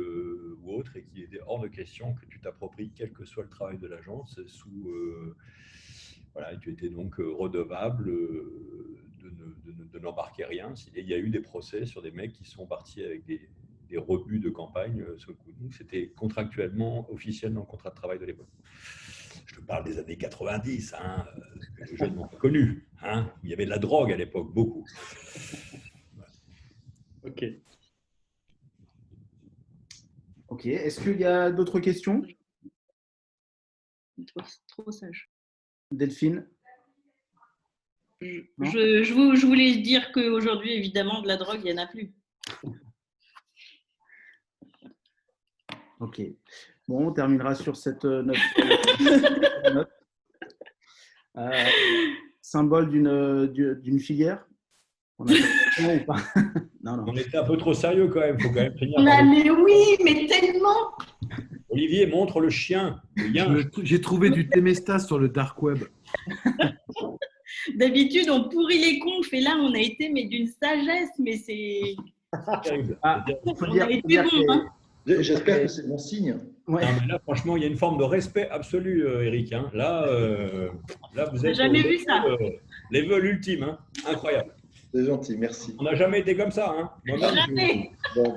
Speaker 5: ou autre, et qu'il était hors de question que tu t'appropries quel que soit le travail de l'agence voilà, et tu étais donc redevable de n'embarquer rien. Et il y a eu des procès sur des mecs qui sont partis avec des rebuts de campagne sur le coup. Donc, c'était contractuellement officiel dans le contrat de travail de l'époque. Je te parle des années 90, que les jeunes n'ont pas connu. Il y avait de la drogue à l'époque, beaucoup.
Speaker 1: Voilà. Ok.
Speaker 3: Ok. Est-ce qu'il y a d'autres questions?
Speaker 7: Trop sage.
Speaker 3: Delphine?
Speaker 7: Je voulais dire qu'aujourd'hui, évidemment, de la drogue, il n'y en a plus.
Speaker 3: Ok. Bon, on terminera sur cette note. symbole d'une filière? On a ou pas? Non, non.
Speaker 5: On était un peu trop sérieux quand même. Il faut quand même finir.
Speaker 7: Mais oui, mais tellement.
Speaker 5: Olivier, montre le chien.
Speaker 6: J'ai trouvé du Temesta sur le dark web.
Speaker 7: D'habitude, on pourrit les confs et là, on a été mais d'une sagesse, mais c'est
Speaker 5: terrible.
Speaker 3: Ah,
Speaker 7: on a été bon. Hein.
Speaker 2: J'espère que c'est bon signe.
Speaker 3: Ouais.
Speaker 5: Non, mais là, franchement, il y a une forme de respect absolu, Eric. Hein. Là, vous
Speaker 7: On n'a
Speaker 5: êtes
Speaker 7: jamais vu ça.
Speaker 5: Level ultime. Hein. Incroyable.
Speaker 2: C'est gentil, merci.
Speaker 5: On n'a jamais été comme ça. Hein. Moi-même,
Speaker 7: Jamais.
Speaker 2: Bon.